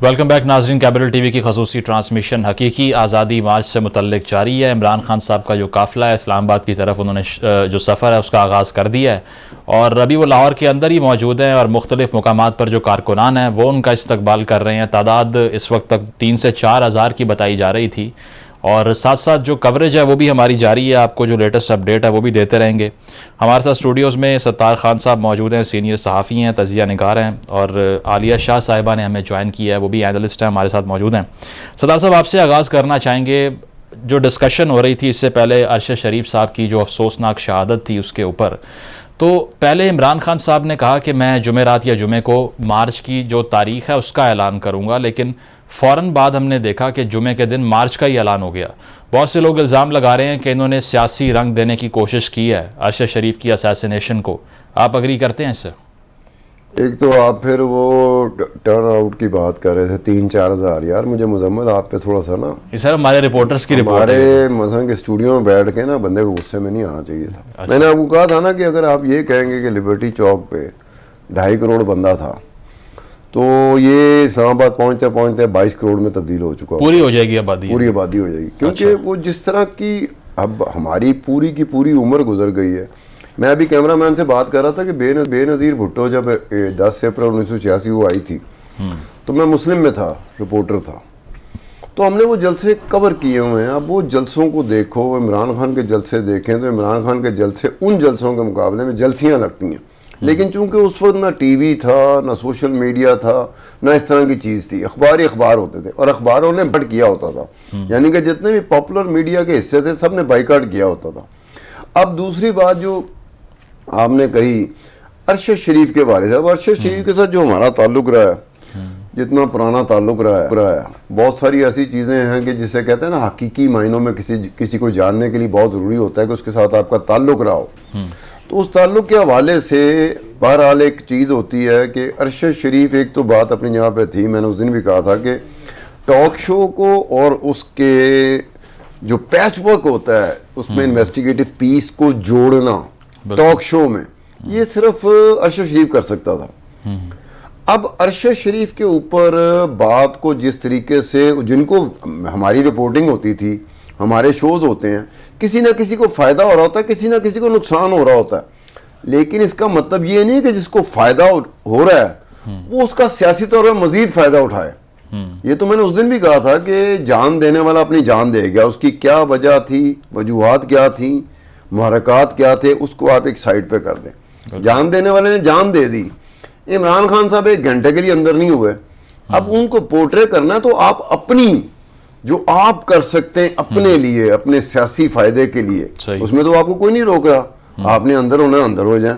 Welcome back नाजरीन। Capital TV की खसूसी ट्रांसमिशन हकीकी आज़ादी मार्च से मुतल्लिक जारी है। इमरान खान साहब का जो काफ़िला है इस्लामाबाद की तरफ उन्होंने जो सफ़र है उसका आगाज़ कर दिया है और अभी वो लाहौर के अंदर ही मौजूद हैं और मुख्तलिफ़ मकामात पर जो कारकुनान हैं वो उनका इस्तकबाल कर रहे हैं। तादाद इस वक्त तक 3 से 4 हज़ार की बताई जा रही थी और साथ साथ जो कवरेज है वो भी हमारी जारी है। आपको जो लेटेस्ट अपडेट है वो भी देते रहेंगे। हमारे साथ स्टूडियोज़ में सत्तार खान साहब मौजूद हैं, सीनियर सहाफ़ी हैं, तजिया निगार हैं, और आलिया शाह साहिबा ने हमें ज्वाइन किया है, वो भी एनालिस्ट हैं, हमारे साथ मौजूद हैं। सत्तार साहब, आपसे आगाज़ करना चाहेंगे, जो डिस्कशन हो रही थी इससे पहले अरशद शरीफ साहब की जो अफसोसनाक शहादत थी उसके ऊपर, तो पहले इमरान खान साहब ने कहा कि मैं जुमेरात या जुमे को मार्च की जो तारीख़ है उसका ऐलान करूँगा, लेकिन फ़ौरन बाद हमने देखा कि जुमे के दिन मार्च का ही ऐलान हो गया। बहुत से लोग इल्ज़ाम लगा रहे हैं कि इन्होंने सियासी रंग देने की कोशिश की है अरशद शरीफ की असैसिनेशन को। आप अग्री करते हैं इससे? एक तो आप फिर वो टर्न आउट की बात कर रहे थे 3-4 हज़ार। यार मुझे मुजम्मल आप पे थोड़ा सा ना, सर हमारे रिपोर्टर्स की रिपोर्ट हमारे मसलन के स्टूडियो में बैठ के ना बंदे को गुस्से में नहीं आना चाहिए था। अच्छा। मैंने आपको कहा था ना कि अगर आप ये कहेंगे कि लिबर्टी चौक पे 2.5 करोड़ बंदा था तो ये इस्लामाबाद पहुंचते पहुंचते 22 करोड़ में तब्दील हो चुका, पूरी हो जाएगी आबादी, पूरी आबादी हो जाएगी। क्योंकि अच्छा। वो जिस तरह की अब हमारी पूरी की पूरी उम्र गुजर गई है। मैं अभी कैमरामैन से बात कर रहा था कि बेनज़ीर भुट्टो जब 10 अप्रैल 1986 वो आई थी तो मैं मुस्लिम में था, रिपोर्टर था, तो हमने वो जलसे कवर किए हुए हैं। अब वो जलसों को देखो, इमरान खान के जलसे देखें तो इमरान खान के जलसे उन जलसों के मुकाबले में जलसियाँ लगती हैं। लेकिन चूंकि उस वक्त ना टीवी था, ना सोशल मीडिया था, ना इस तरह की चीज़ थी, अखबार ही अखबार होते थे और अखबारों ने बट किया होता था, यानी कि जितने भी पॉपुलर मीडिया के हिस्से थे सब ने बाइकाट किया होता था। अब दूसरी बात जो आपने कही अरशद शरीफ के बारे में, अब अरशद शरीफ के साथ जो हमारा ताल्लुक रहा है, जितना पुराना ताल्लुक रहा है, बहुत सारी ऐसी चीज़ें हैं कि जिसे कहते हैं ना हकीकी मायनों में किसी को जानने के लिए बहुत ज़रूरी होता है कि उसके साथ आपका ताल्लुक रहा हो। तो उस ताल्लुक के हवाले से बहरहाल एक चीज़ होती है कि अरशद शरीफ, एक तो बात अपनी जगह पे थी, मैंने उस दिन भी कहा था कि टॉक शो को और उसके जो पैच वर्क होता है उसमें इन्वेस्टिगेटिव पीस को जोड़ना टॉक शो में, ये सिर्फ अरशद शरीफ कर सकता था। अब अरशद शरीफ के ऊपर बात को जिस तरीके से, जिनको हमारी रिपोर्टिंग होती थी, हमारे शोज होते हैं, किसी ना किसी को फ़ायदा हो रहा होता है, किसी ना किसी को नुकसान हो रहा होता है, लेकिन इसका मतलब ये नहीं कि जिसको फ़ायदा हो रहा है वो उसका सियासी तौर पर मज़ीद फ़ायदा उठाए। ये तो मैंने उस दिन भी कहा था कि जान देने वाला अपनी जान दे गया, उसकी क्या वजह थी, वजूहात क्या थी, मुहरकात क्या थे, उसको आप एक साइड पे कर दें। जान देने वाले ने जान दे दी। इमरान खान साहब 1 घंटे के लिए अंदर नहीं हुए। अब उनको पोर्ट्रे करना है तो आप अपनी जो आप कर सकते हैं अपने लिए, अपने सियासी फायदे के लिए, उसमें तो आपको कोई नहीं रोक रहा। आपने अंदर होना अंदर हो जाए।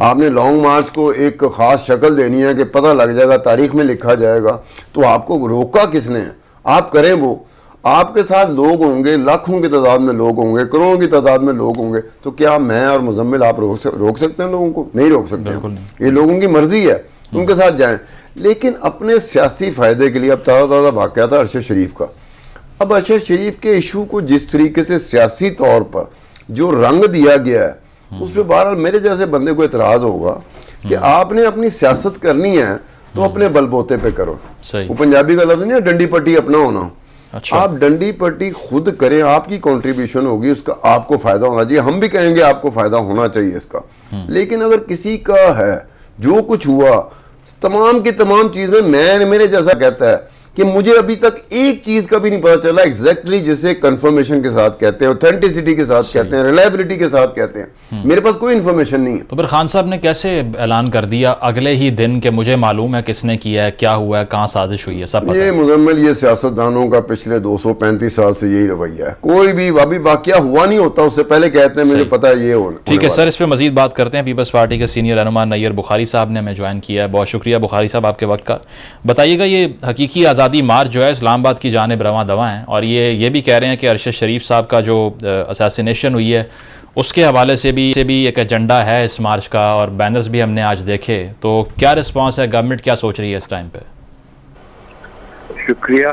आपने लॉन्ग मार्च को एक खास शक्ल देनी है कि पता लग जाएगा, तारीख में लिखा जाएगा, तो आपको रोका किसने है? आप करें वो। आपके साथ लोग होंगे, लाखों की तादाद में लोग होंगे, करोड़ों की तादाद में लोग होंगे, तो क्या मैं और मुजम्मिल आप रोक सकते हैं लोगों को? नहीं रोक सकते। ये लोगों की मर्जी है, उनके साथ जाएं। लेकिन अपने सियासी फायदे के लिए, अब ताज़ा वाक़या था अरशद शरीफ का। अब अरशद शरीफ के इशू को जिस तरीके से सियासी तौर पर जो रंग दिया गया है, उस पर बहरहाल मेरे जैसे बंदे को एतराज़ होगा कि आपने अपनी सियासत करनी है तो अपने बलबोते पे करो। वो पंजाबी का लफ्ज़ नहीं है डंडी पट्टी अपना होना। अच्छा। आप डंडी पट्टी खुद करें, आपकी कंट्रीब्यूशन होगी, उसका आपको फ़ायदा होना चाहिए। हम भी कहेंगे आपको फ़ायदा होना चाहिए इसका। लेकिन अगर किसी का है, जो कुछ हुआ, तमाम की तमाम चीज़ें, मेरे जैसा कहता है कि मुझे अभी तक एक चीज का भी नहीं पता चला एग्जैक्टली जिसे कंफर्मेशन के साथ कहते हैं, ऑथेंटिसिटी के साथ कहते हैं, रिलायबिलिटी के साथ कहते हैं। मेरे पास कोई इन्फॉर्मेशन नहीं है। तो फिर खान साहब ने कैसे ऐलान कर दिया अगले ही दिन कि मुझे मालूम है किसने किया है, क्या हुआ है, कहाँ साजिश हुई है, सब पता ये मुजम्मिल, ये सियासतदानों का पिछले 235 साल से यही रवैया है। कोई भी अभी वाकया हुआ नहीं होता उससे पहले कहते हैं मुझे पता है ये होना। ठीक है सर, इस पर मजीद बात करते हैं। पीपल्स पार्टी के सीनियर रहनुमा नैयर बुखारी साहब ने हमें ज्वाइन किया है। बहुत शुक्रिया बुखारी साहब आपके वक्त का। बताइएगा, ये हकीकी आज़ादी मार्च जो है इस्लामाबाद की जानिब रवां दवा हैं और ये भी कह रहे हैं कि अरशद शरीफ साहब का जो असैसिनेशन हुई है उसके हवाले से भी एक एजेंडा है इस मार्च का, और बैनर्स भी हमने आज देखे। तो क्या रिस्पांस है, गवर्नमेंट क्या सोच रही है इस टाइम पे? शुक्रिया।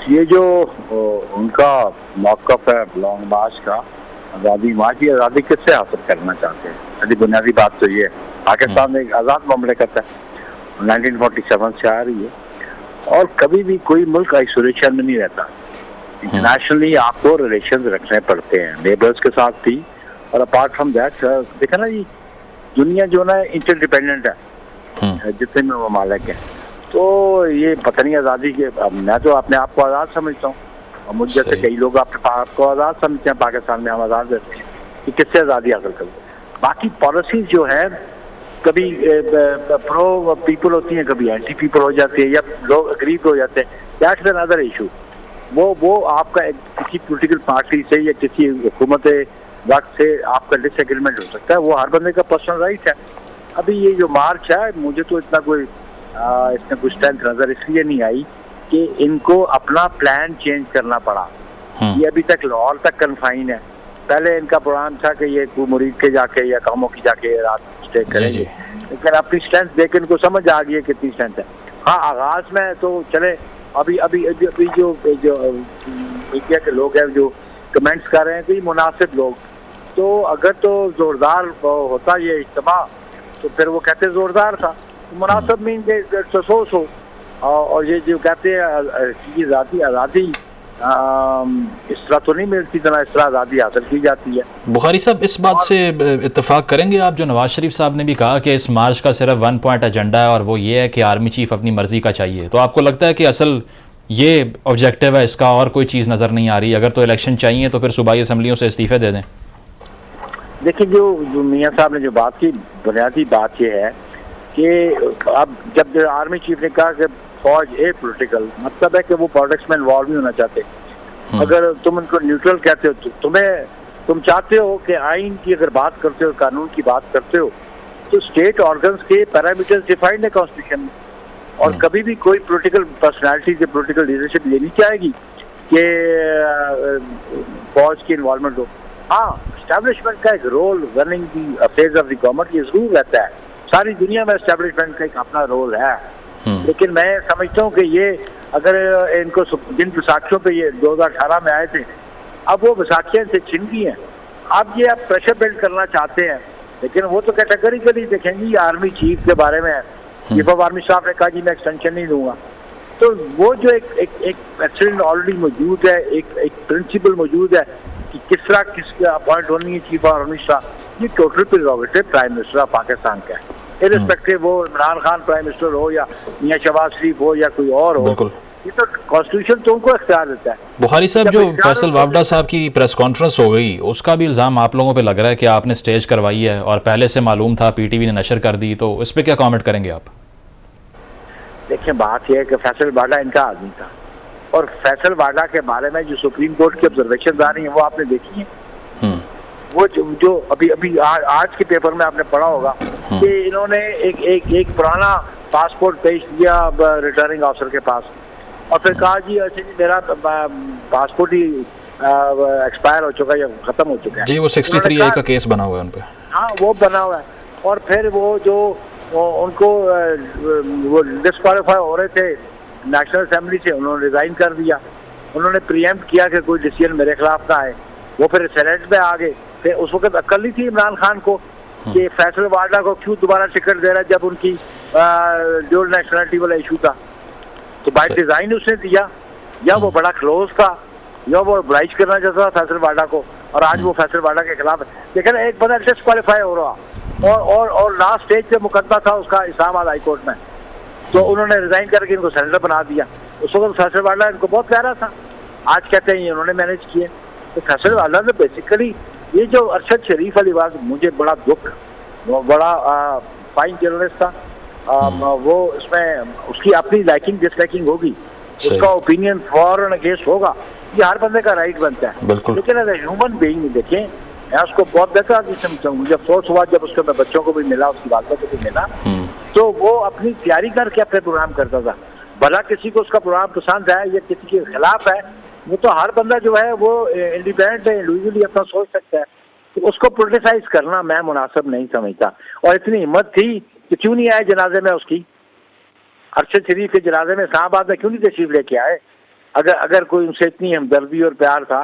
ये जो उनका मौक़िफ़ है लॉन्ग मार्च का, आज़ादी मार्च, ये आज़ादी किससे हासिल करना चाहते हैं? बुनियादी बात तो ये है, पाकिस्तान एक आज़ाद ममलिकत है 1947 से आ रही है, और कभी भी कोई मुल्क आइसोलेशन में नहीं रहता। इंटरनेशनली आपको रिलेशन रखने पड़ते हैं, नेबर्स के साथ भी, और अपार्ट फ्रॉम दैट देखा ना जी, दुनिया जो ना इंटरडिपेंडेंट है जितने में ममालिक हैं। तो ये पता नहीं आज़ादी के, मैं तो अपने आप को आज़ाद समझता हूँ, और मुझ जैसे कई लोग अपने आप को आज़ाद समझते हैं। पाकिस्तान में हम आज़ाद रहते हैं कि किससे आज़ादी हासिल करें। बाकी पॉलिसीज जो है कभी प्रो पीपल होती हैं, कभी एंटी पीपल हो जाती है, या लोग अग्रीव हो जाते हैं, दैट्स एन अदर इशू। वो आपका किसी पॉलिटिकल पार्टी से या किसी हुकूमत वक्त से आपका डिसएग्रीमेंट हो सकता है, वो हर बंदे का पर्सनल राइट है। अभी ये जो मार्च है, मुझे तो इतना कोई इसमें कुछ स्ट्रेंथ नजर इसलिए नहीं आई कि इनको अपना प्लान चेंज करना पड़ा। ये अभी तक लाहौर तक कन्फाइन है। पहले इनका प्रोग्राम था कि ये मुरीद के जाके या कामों की जाके रात स्टे करेंगे, लेकिन अपनी स्ट्रेंथ देख इनको समझ आ गई है कितनी स्ट्रेंथ है। हाँ, आगाज में तो चले, अभी अभी अभी, अभी जो मीडिया के लोग हैं जो कमेंट्स कर रहे हैं कि मुनासिब लोग, तो अगर तो जोरदार होता ये इज्तिमा तो फिर वो कहते जोरदार था। मुनासिब मीन के सोच हो, और ये जो कहते हैं आज़ादी इस तरह तो नहीं मिलती, इस तरह आज़ादी हासिल की जाती है। बुखारी साहब, इस बात से इत्तेफाक करेंगे आप, जो नवाज शरीफ साहब ने भी कहा कि इस मार्च का सिर्फ 1 पॉइंट एजेंडा है और वो ये है कि आर्मी चीफ अपनी मर्जी का चाहिए, तो आपको लगता है कि असल ये ऑब्जेक्टिव है इसका और कोई चीज़ नज़र नहीं आ रही? अगर तो इलेक्शन चाहिए तो फिर सूबाई असम्बलियों से इस्तीफे दे दें। देखिए, जो मियाँ साहब ने जो बात की, बुनियादी बात यह है कि अब जब आर्मी चीफ ने कहा कि फौज ए पॉलिटिकल, मतलब है कि वो पॉलिटिक्स में इन्वॉल्व नहीं होना चाहते। अगर तुम उनको न्यूट्रल कहते हो तो तुम चाहते हो कि आइन की अगर बात करते हो, कानून की बात करते हो, तो स्टेट ऑर्गन्स के पैरामीटर्स डिफाइंड है कॉन्स्टिट्यूशन में, और कभी भी कोई पॉलिटिकल पर्सनालिटी से पॉलिटिकल लीडरशिप लेनी चाहेगी कि फौज की इन्वॉल्वमेंट हो। हाँ, एस्टैब्लिशमेंट का एक role running the affairs of the government ये जरूर रहता है। सारी दुनिया में एस्टैब्लिशमेंट का एक अपना रोल है, लेकिन मैं समझता हूँ कि ये अगर इनको जिन विसाखियों पे ये 2018 में आए थे, अब वो विसाखियाँ से छिन गई हैं। अब ये आप प्रेशर बिल्ड करना चाहते हैं, लेकिन वो तो कैटेगरिकली देखेंगे। आर्मी चीफ के बारे में चीफ ऑफ आर्मी साहब ने कहा जी मैं एक्सटेंशन नहीं दूंगा, तो वो जो एक प्रेसिडेंट ऑलरेडी मौजूद है, एक प्रिंसिपल मौजूद है कि किस तरह किसकी अपॉइंट होनी है चीफ ऑफ आर्मी साहब, ये total prerogative prime minister of Pakistan का है। इररिस्पेक्टिव वो इमरान खान प्राइम मिनिस्टर हो या मियां शहबाज शरीफ हो या कोई और हो, ये तो कॉन्स्टिट्यूशन तो उनको इख्तियार देता है। बुखारी साहब, जो फैसल वावडा साहब की प्रेस कॉन्फ्रेंस हो गई, उसका भी इल्ज़ाम आप लोगों पे लग रहा है कि आपने स्टेज करवाई है और पहले से मालूम था, पीटीवी ने नशर कर दी, तो इस पे क्या कमेंट करेंगे आप? देखिए, बात यह है कि फैसल वाडा इनका आदमी था, और फैसल वाडा के बारे में जो सुप्रीम कोर्ट की ऑब्जर्वेशन आ रही है वो आपने देखी है। वो जो अभी आज के पेपर में आपने पढ़ा होगा कि इन्होंने एक पुराना पासपोर्ट पेश किया रिटर्निंग ऑफिसर के पास, और फिर कहा जी अच्छा जी मेरा पासपोर्ट ही एक्सपायर हो चुका है या खत्म हो चुका है जी। वो 63A का केस बना हुआ है उन पे। हाँ, वो बना हुआ है। और फिर वो जो उनको वो डिस्क्वालीफाई हो रहे थे नेशनल असेंबली से, उन्होंने रिजाइन कर दिया। उन्होंने प्रीएम्प्ट किया कि कोई डिसीजन मेरे खिलाफ ना आए। वो फिर सेनेट में आ गए। फिर उस वक्त अक्ल नहीं थी इमरान खान को कि फैसल वाडा को क्यों दोबारा टिकट दे रहा है जब उनकी ड्यूल नेशनलिटी वाला इशू था। तो बाय डिजाइन उसने दिया, या वो बड़ा क्लोज था या वो ऑब्लाइज करना चाहता था फैसल वाडा को, और आज वो फैसल वाडा के खिलाफ है। लेकिन एक बंदा डिस्क्वालीफाई हो रहा और लास्ट स्टेज पे मुकदमा था उसका इस्लामाबाद हाई कोर्ट में, तो उन्होंने रिजाइन करके इनको सेनेटर बना दिया। उस वक्त फैसल वाडा इनको बहुत प्यारा था, आज कहते हैं उन्होंने मैनेज किए। तो फैसल वाडा ने बेसिकली ये जो अरशद शरीफ वाली बात, मुझे बड़ा दुख, वो बड़ा फाइन जर्नलिस्ट था, वो उसमें उसकी अपनी लाइकिंग डिसलाइकिंग होगी, उसका ओपिनियन फॉर एंड अगेंस्ट होगा, ये हर बंदे का राइट बनता है। लेकिन अगर ह्यूमन बीइंग देखें, मैं उसको बहुत बेहतर आदमी समझता हूँ। मुझे अफसोस हुआ जब उसके मैं बच्चों को भी मिला, उसकी वालदा को भी मिला, तो वो अपनी तैयारी करके अपने प्रोग्राम करता था। भला किसी को उसका प्रोग्राम पसंद है या किसी के खिलाफ है, वो तो हर बंदा जो है वो इंडिपेंडेंट है, इंडिविजुअली अपना सोच सकता है। तो उसको पोलिटिसाइज करना मैं मुनासिब नहीं समझता। और इतनी हिम्मत थी कि क्यों नहीं आए जनाजे में उसकी, अरशद शरीफ के जनाजे में इस्लामाबाद में क्यों नहीं तशरीफ लेके आए? अगर कोई उनसे इतनी हमदर्दी और प्यार था,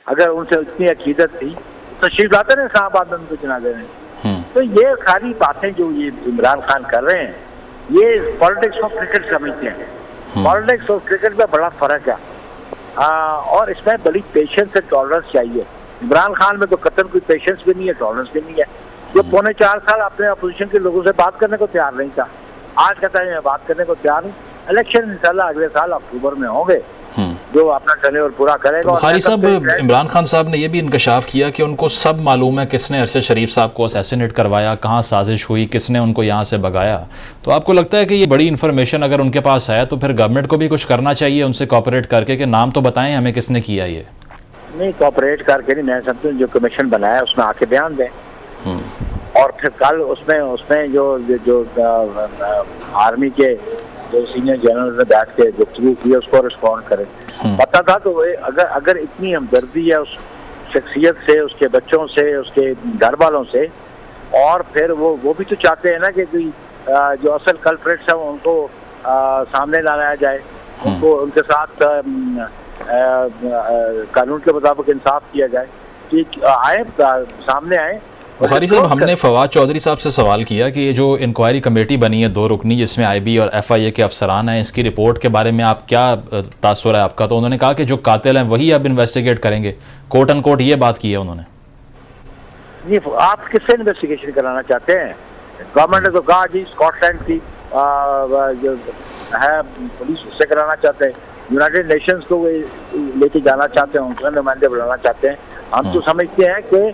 अगर उनसे इतनी अकीदत थी, तशरीफ लाते ना इस्लामाबाद में उनके जनाजे में। तो ये सारी बातें जो ये इमरान खान कर रहे हैं, ये पॉलिटिक्स ऑफ क्रिकेट समझते हैं। पॉलिटिक्स ऑफ क्रिकेट में बड़ा फर्क है और इसमें बड़ी पेशेंस और टॉलरेंस चाहिए। इमरान खान में तो कतई कोई पेशेंस भी नहीं है, टॉलरेंस भी नहीं है। जो 4.25 साल अपने अपोजिशन के लोगों से बात करने को तैयार नहीं था, आज कहता है मैं बात करने को तैयार हूँ। इलेक्शन इंशाल्लाह अगले साल अक्टूबर में होंगे, जो अपना टेन्योर पूरा करेगा। बुखारी साहब, इमरान खान साहब ने यह भी इंकशाफ किया कि उनको सब मालूम है किसने अरशद शरीफ साहब को असैसिनेट करवाया, कहाँ साजिश हुई, किसने उनको यहाँ से भगाया। तो आपको लगता है कि ये बड़ी इन्फॉर्मेशन अगर उनके पास है तो फिर गवर्नमेंट को भी कुछ करना चाहिए उनसे कोऑपरेट करके कि नाम तो बताएं हमें किसने किया ये? नहीं, कोऑपरेट करके नहीं, मैं समझता हूँ जो कमीशन बनाया उसमें आके बयान दें और फिर कल उसमें जो आर्मी के जो सीनियर जनरल ने बैठ के गुफ्तगू की उसको रिस्पॉन्ड करें। पता था तो अगर इतनी हमदर्दी है उस शख्सियत से, उसके बच्चों से, उसके घर वालों से, और फिर वो भी तो चाहते हैं ना कि जो असल कल्प्रेट्स हैं उनको सामने लाया जाए, उनको उनके साथ कानून के मुताबिक इंसाफ किया जाए, कि आए सामने आए। बुखारी साहब, हमने फवाद चौधरी साहब से सवाल किया कि ये जो इंक्वायरी कमेटी बनी है 2 रुकनी जिसमें IB और FIA के अफसरान हैं, इसकी रिपोर्ट के बारे में आप क्या तासुर है आपका? तो उन्होंने कहा कि जो कातिल हैं वही अब इन्वेस्टिगेट करेंगे, कोट एंड कोट ये बात की है उन्होंने। नहीं, आप किससे इन्वेस्टिगेशन कराना चाहते हैं? गवर्नमेंट ने तो कहा जी स्कॉटलैंड की जो है पुलिस उससे कराना चाहते हैं, यूनाइटेड नेशंस को लेके जाना चाहते हैं, उनके नुमाइंदे बुलाना चाहते हैं। हम तो समझते हैं कि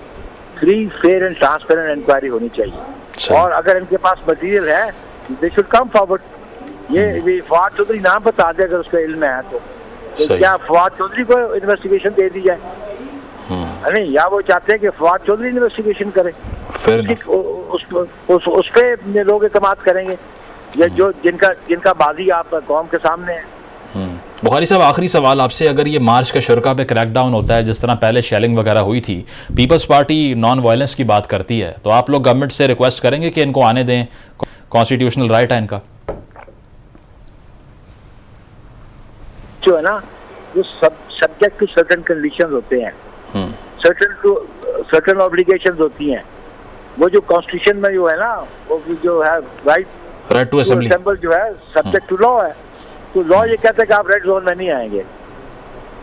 free, fair and transparent inquiry होनी चाहिए, और अगर इनके पास मटीरियल है दे शुड कम फॉरवर्ड। ये फवाद चौधरी नाम बता दे अगर उसका इल्म है तो क्या फवाद चौधरी को इन्वेस्टिगेशन दे दी जाए? नहीं, या वो चाहते हैं कि फवाद चौधरी इन्वेस्टिगेशन करे, उस पे लोग एतमाद करेंगे, या जो जिनका बाजी आप कौम के सामने है। बुखारी साहब, आखिरी सवाल आपसे, अगर ये मार्च के शुरा पे क्रैकडाउन होता है जिस तरह पहले शेलिंग वगैरह हुई थी, पीपल्स पार्टी नॉन वायलेंस की बात करती है, तो आप लोग गवर्नमेंट से रिक्वेस्ट करेंगे कि इनको आने दें, कॉन्स्टिट्यूशनल राइट है इनका? जो है ना, जो सब्जेक्ट टू सर्टेन कंडीशंस होते हैं, सर्टेन ऑब्लिगेशंस होती हैं, वो जो कॉन्स्टिट्यूशन में जो है ना, वो जो है राइट टू असेंबली जो है सब्जेक्ट टू लॉ है। तो लॉ ये कहता है कि आप रेड जोन में नहीं आएंगे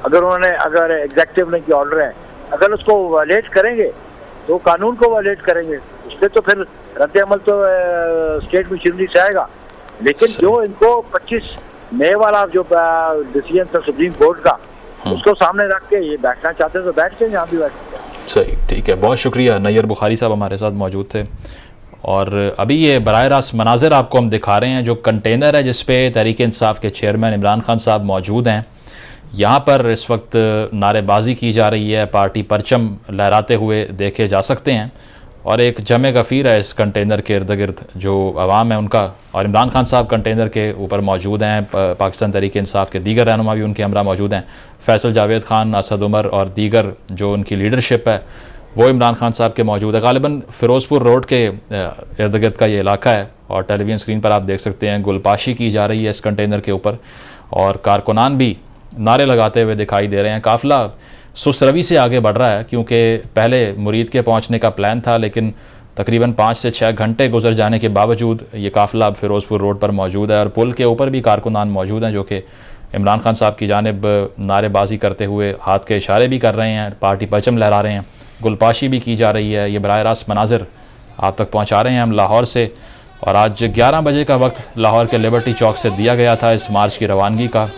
अगर एग्जेक्टिव ने की ऑर्डर है, अगर उसको वायलेट करेंगे तो कानून को वायलेट करेंगे, उसपे तो फिर रद्द अमल तो स्टेट मशीनरी से आएगा। लेकिन जो इनको 25 मई वाला जो डिसीजन था सुप्रीम कोर्ट का, उसको सामने रख के ये बैठना चाहते हैं तो बैठ के यहाँ भी बैठ। सही, ठीक है, बहुत शुक्रिया। नैयर बुखारी साहब हमारे साथ मौजूद थे। और अभी ये बराह रास्त मनाजिर आपको हम दिखा रहे हैं, जो कंटेनर है जिस पे तहरीक इंसाफ के चेयरमैन इमरान खान साहब मौजूद हैं। यहाँ पर इस वक्त नारेबाजी की जा रही है, पार्टी परचम लहराते हुए देखे जा सकते हैं, और एक जमे गफ़ीर है इस कंटेनर के इर्द गिर्द जो अवाम है उनका। और इमरान खान साहब कंटेनर के ऊपर मौजूद हैं, पाकिस्तान तहरीक इंसाफ के दीगर रहनुमा भी उनके हमरा मौजूद हैं, फैसल जावेद खान, असद उमर और दीगर जो उनकी लीडरशिप है वो इमरान खान साहब के मौजूद है। गालिबन फ़िरोज़पुर रोड के इर्द गिर्द का ये इलाका है, और टेलीविज़न स्क्रीन पर आप देख सकते हैं गुलपाशी की जा रही है इस कंटेनर के ऊपर, और कारकुनान भी नारे लगाते हुए दिखाई दे रहे हैं। काफ़िला सुस्त रवी से आगे बढ़ रहा है, क्योंकि पहले मुरीद के पहुँचने का प्लान था, लेकिन तकरीबन 5 से 6 घंटे गुजर जाने के बावजूद ये काफ़िला अब फ़िरोज़पुर रोड पर मौजूद है, और पुल के ऊपर भी कारकुनान मौजूद हैं जो कि इमरान खान साहब की जानिब नारेबाजी करते हुए हाथ के इशारे भी कर रहे हैं, पार्टी परचम लहरा रहे हैं, गुलपाशी भी की जा रही है। ये बराह रास्त मनाजिर आप तक पहुंचा रहे हैं हम लाहौर से, और आज 11 बजे का वक्त लाहौर के लिबर्टी चौक से दिया गया था इस मार्च की रवानगी का,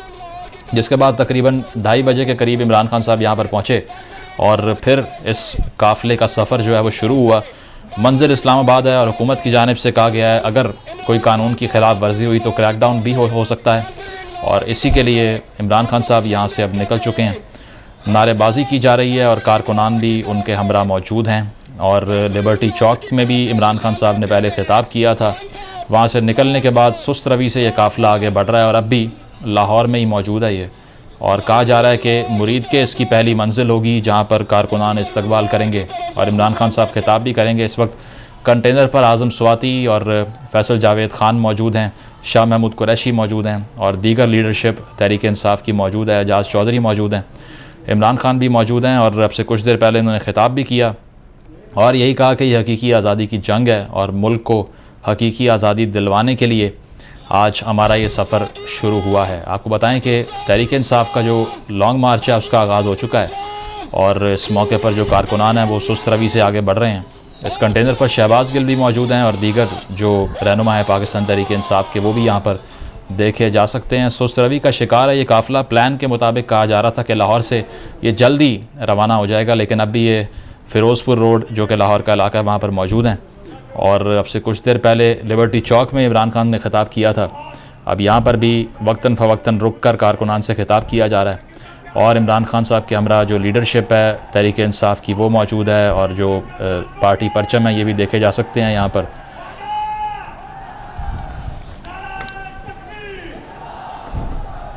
जिसके बाद तकरीबन 2:30 बजे के करीब इमरान खान साहब यहाँ पर पहुँचे, और फिर इस काफ़िले का सफ़र जो है वो शुरू हुआ। मंजिल इस्लामाबाद है, और हुकूमत की जानिब से कहा गया है अगर कोई कानून की खिलाफ वर्जी हुई तो क्रैकडाउन भी हो सकता है, और इसी के लिए इमरान खान साहब यहाँ से अब निकल चुके हैं। नारेबाजी की जा रही है और कारकुनान भी उनके हमरा मौजूद हैं, और लिबर्टी चौक में भी इमरान खान साहब ने पहले खिताब किया था। वहाँ से निकलने के बाद सुस्त रवी से ये काफ़िला आगे बढ़ रहा है, और अब भी लाहौर में ही मौजूद है ये, और कहा जा रहा है कि मुरीद के इसकी पहली मंजिल होगी जहाँ पर कारकुनान इस्तकबाल करेंगे और इमरान खान साहब खिताब भी करेंगे। इस वक्त कंटेनर पर आज़म स्वाति और फैसल जावेद खान मौजूद हैं, शाह महमूद कुरैशी मौजूद हैं, और दीगर लीडरशिप तहरीक इंसाफ की मौजूद है, एजाज चौधरी मौजूद हैं, इमरान खान भी मौजूद हैं। और अब से कुछ देर पहले उन्होंने खिताब भी किया और यही कहा कि यह हकीकी आज़ादी की जंग है, और मुल्क को हकीकी आज़ादी दिलवाने के लिए आज हमारा ये सफ़र शुरू हुआ है। आपको बताएं कि तहरीक इंसाफ का जो लॉन्ग मार्च है उसका आगाज़ हो चुका है और इस मौके पर जो कारकुनान हैं वो सुस्त रवि से आगे बढ़ रहे हैं। इस कंटेनर पर शहबाज गिल भी मौजूद हैं और दीगर जो रहनुमा है पाकिस्तान तहरीक इंसाफ के वो भी यहाँ पर देखे जा सकते हैं। सुस्त रवि का शिकार है ये काफ़िला। प्लान के मुताबिक कहा जा रहा था कि लाहौर से ये जल्दी रवाना हो जाएगा, लेकिन अब भी ये फ़िरोज़पुर रोड जो कि लाहौर का इलाका है वहाँ पर मौजूद हैं। और अब से कुछ देर पहले लिबर्टी चौक में इमरान खान ने ख़िताब किया था। अब यहाँ पर भी वक्तन फ़वक्तन रुक कर कारकुनान से ख़िताब किया जा रहा है और इमरान खान साहब के हमरा जो लीडरशिप है तहरीक इंसाफ की वो मौजूद है और जो पार्टी परचम है ये भी देखे जा सकते हैं यहाँ पर।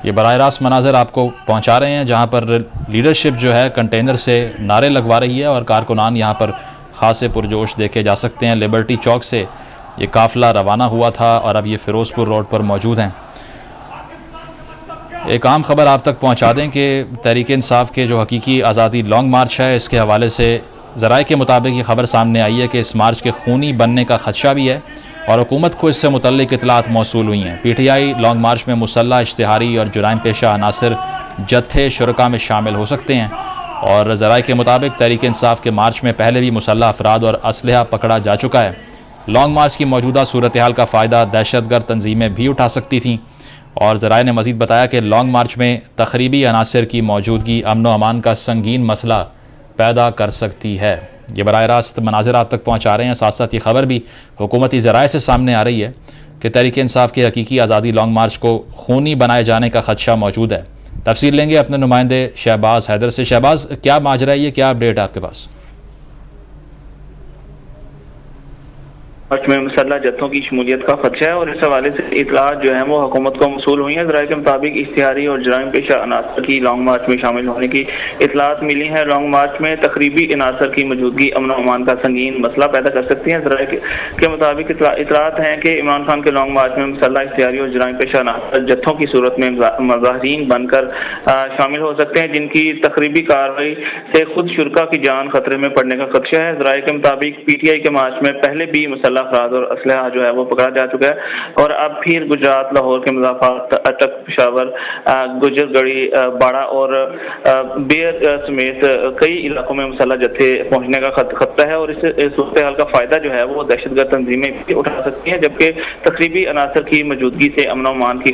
ये बराह रास्त मनाज़र आपको पहुँचा रहे हैं जहाँ पर लीडरशिप जो है कंटेनर से नारे लगवा रही है और कारकुनान यहाँ पर ख़ासे पुरजोश देखे जा सकते हैं। लिबर्टी चौक से ये काफ़िला रवाना हुआ था और अब ये फ़िरोज़पुर रोड पर मौजूद हैं। एक आम ख़बर आप तक पहुंचा दें कि तहरीक इंसाफ के जो हकीकी आज़ादी लॉन्ग मार्च है इसके हवाले से ज़राए के मुताबिक ये ख़बर सामने आई है कि इस मार्च के खूनी बनने का ख़दशा भी है और हुकूमत को इससे मुतल्लिक इतलात मौसूल हुई हैं। PTI लॉन्ग मार्च में मुसल्लह, इश्तिहारी और जुराइम पेशा अनासर जत्थे शुरका में शामिल हो सकते हैं और ज़राए के मुताबिक तहरीक इंसाफ के मार्च में पहले भी मुसल्लह अफराद और असलहा पकड़ा जा चुका है। लॉन्ग मार्च की मौजूदा सूरत हाल का फ़ायदा दहशतगर्द तंजीमें भी उठा सकती थीं और ज़राए ने मज़ीद बताया कि लॉन्ग मार्च में तखरीबी अनासर की मौजूदगी अमन व अमान का संगीन मसला पैदा कर सकती है। ये बराह रास्त मनाज़िर आप तक पहुँचा रहे हैं। साथ साथ ये ख़बर भी हुकूमती ज़राए से सामने आ रही है कि तहरीक इंसाफ के हकीकी आज़ादी लॉन्ग मार्च को खूनी बनाए जाने का ख़दशा मौजूद है। तफसील लेंगे अपने नुमाइंदे शहबाज हैदर से। शहबाज, क्या माजरा है ये, क्या अपडेट है आपके पास? मार्च में मुसल्लह जत्थों की शमूलियत का खदशा है और इस हवाले से इतलात जो है वो हुकूमत को मौसूल हुई है। ज़राए के मुताबिक इश्तिहारी और जुराइम पेशा अनासर की लॉन्ग मार्च में शामिल होने की इतलात मिली है। लॉन्ग मार्च में तकरीबी अनासर की मौजूदगी अमन व अमान का संगीन मसला पैदा कर सकती है। ज़राए के मुताबिक इतलात हैं कि इमरान खान के लॉन्ग मार्च में मुसल्लह, इश्तिहारी और जुराइम पेशा अनासर जत्थों की सूरत में मुजाहिरीन बनकर शामिल हो सकते हैं जिनकी तकरीबी कार्रवाई से खुद शुरका की जान खतरे में पड़ने का खदशा है। ज़राए के मुताबिक PTI के मार्च में पहले भी मुसल्लह अफराद और असलहा जो है वो पकड़ा जा चुका है और अब फिर गुजरात, लाहौर के मज़ाफ़ात, अटक, पेशावर, गुजरगढ़ी, बाड़ा और बेर समेत कई इलाकों में मुसल्लह जत्थे पहुंचने का खतरा है और इस सूरत हाल का फ़ायदा जो है वो दहशतगर्द तंजीमें भी उठा सकती हैं, जबकि तकरीबी अनासर की मौजूदगी से अमन व अमान की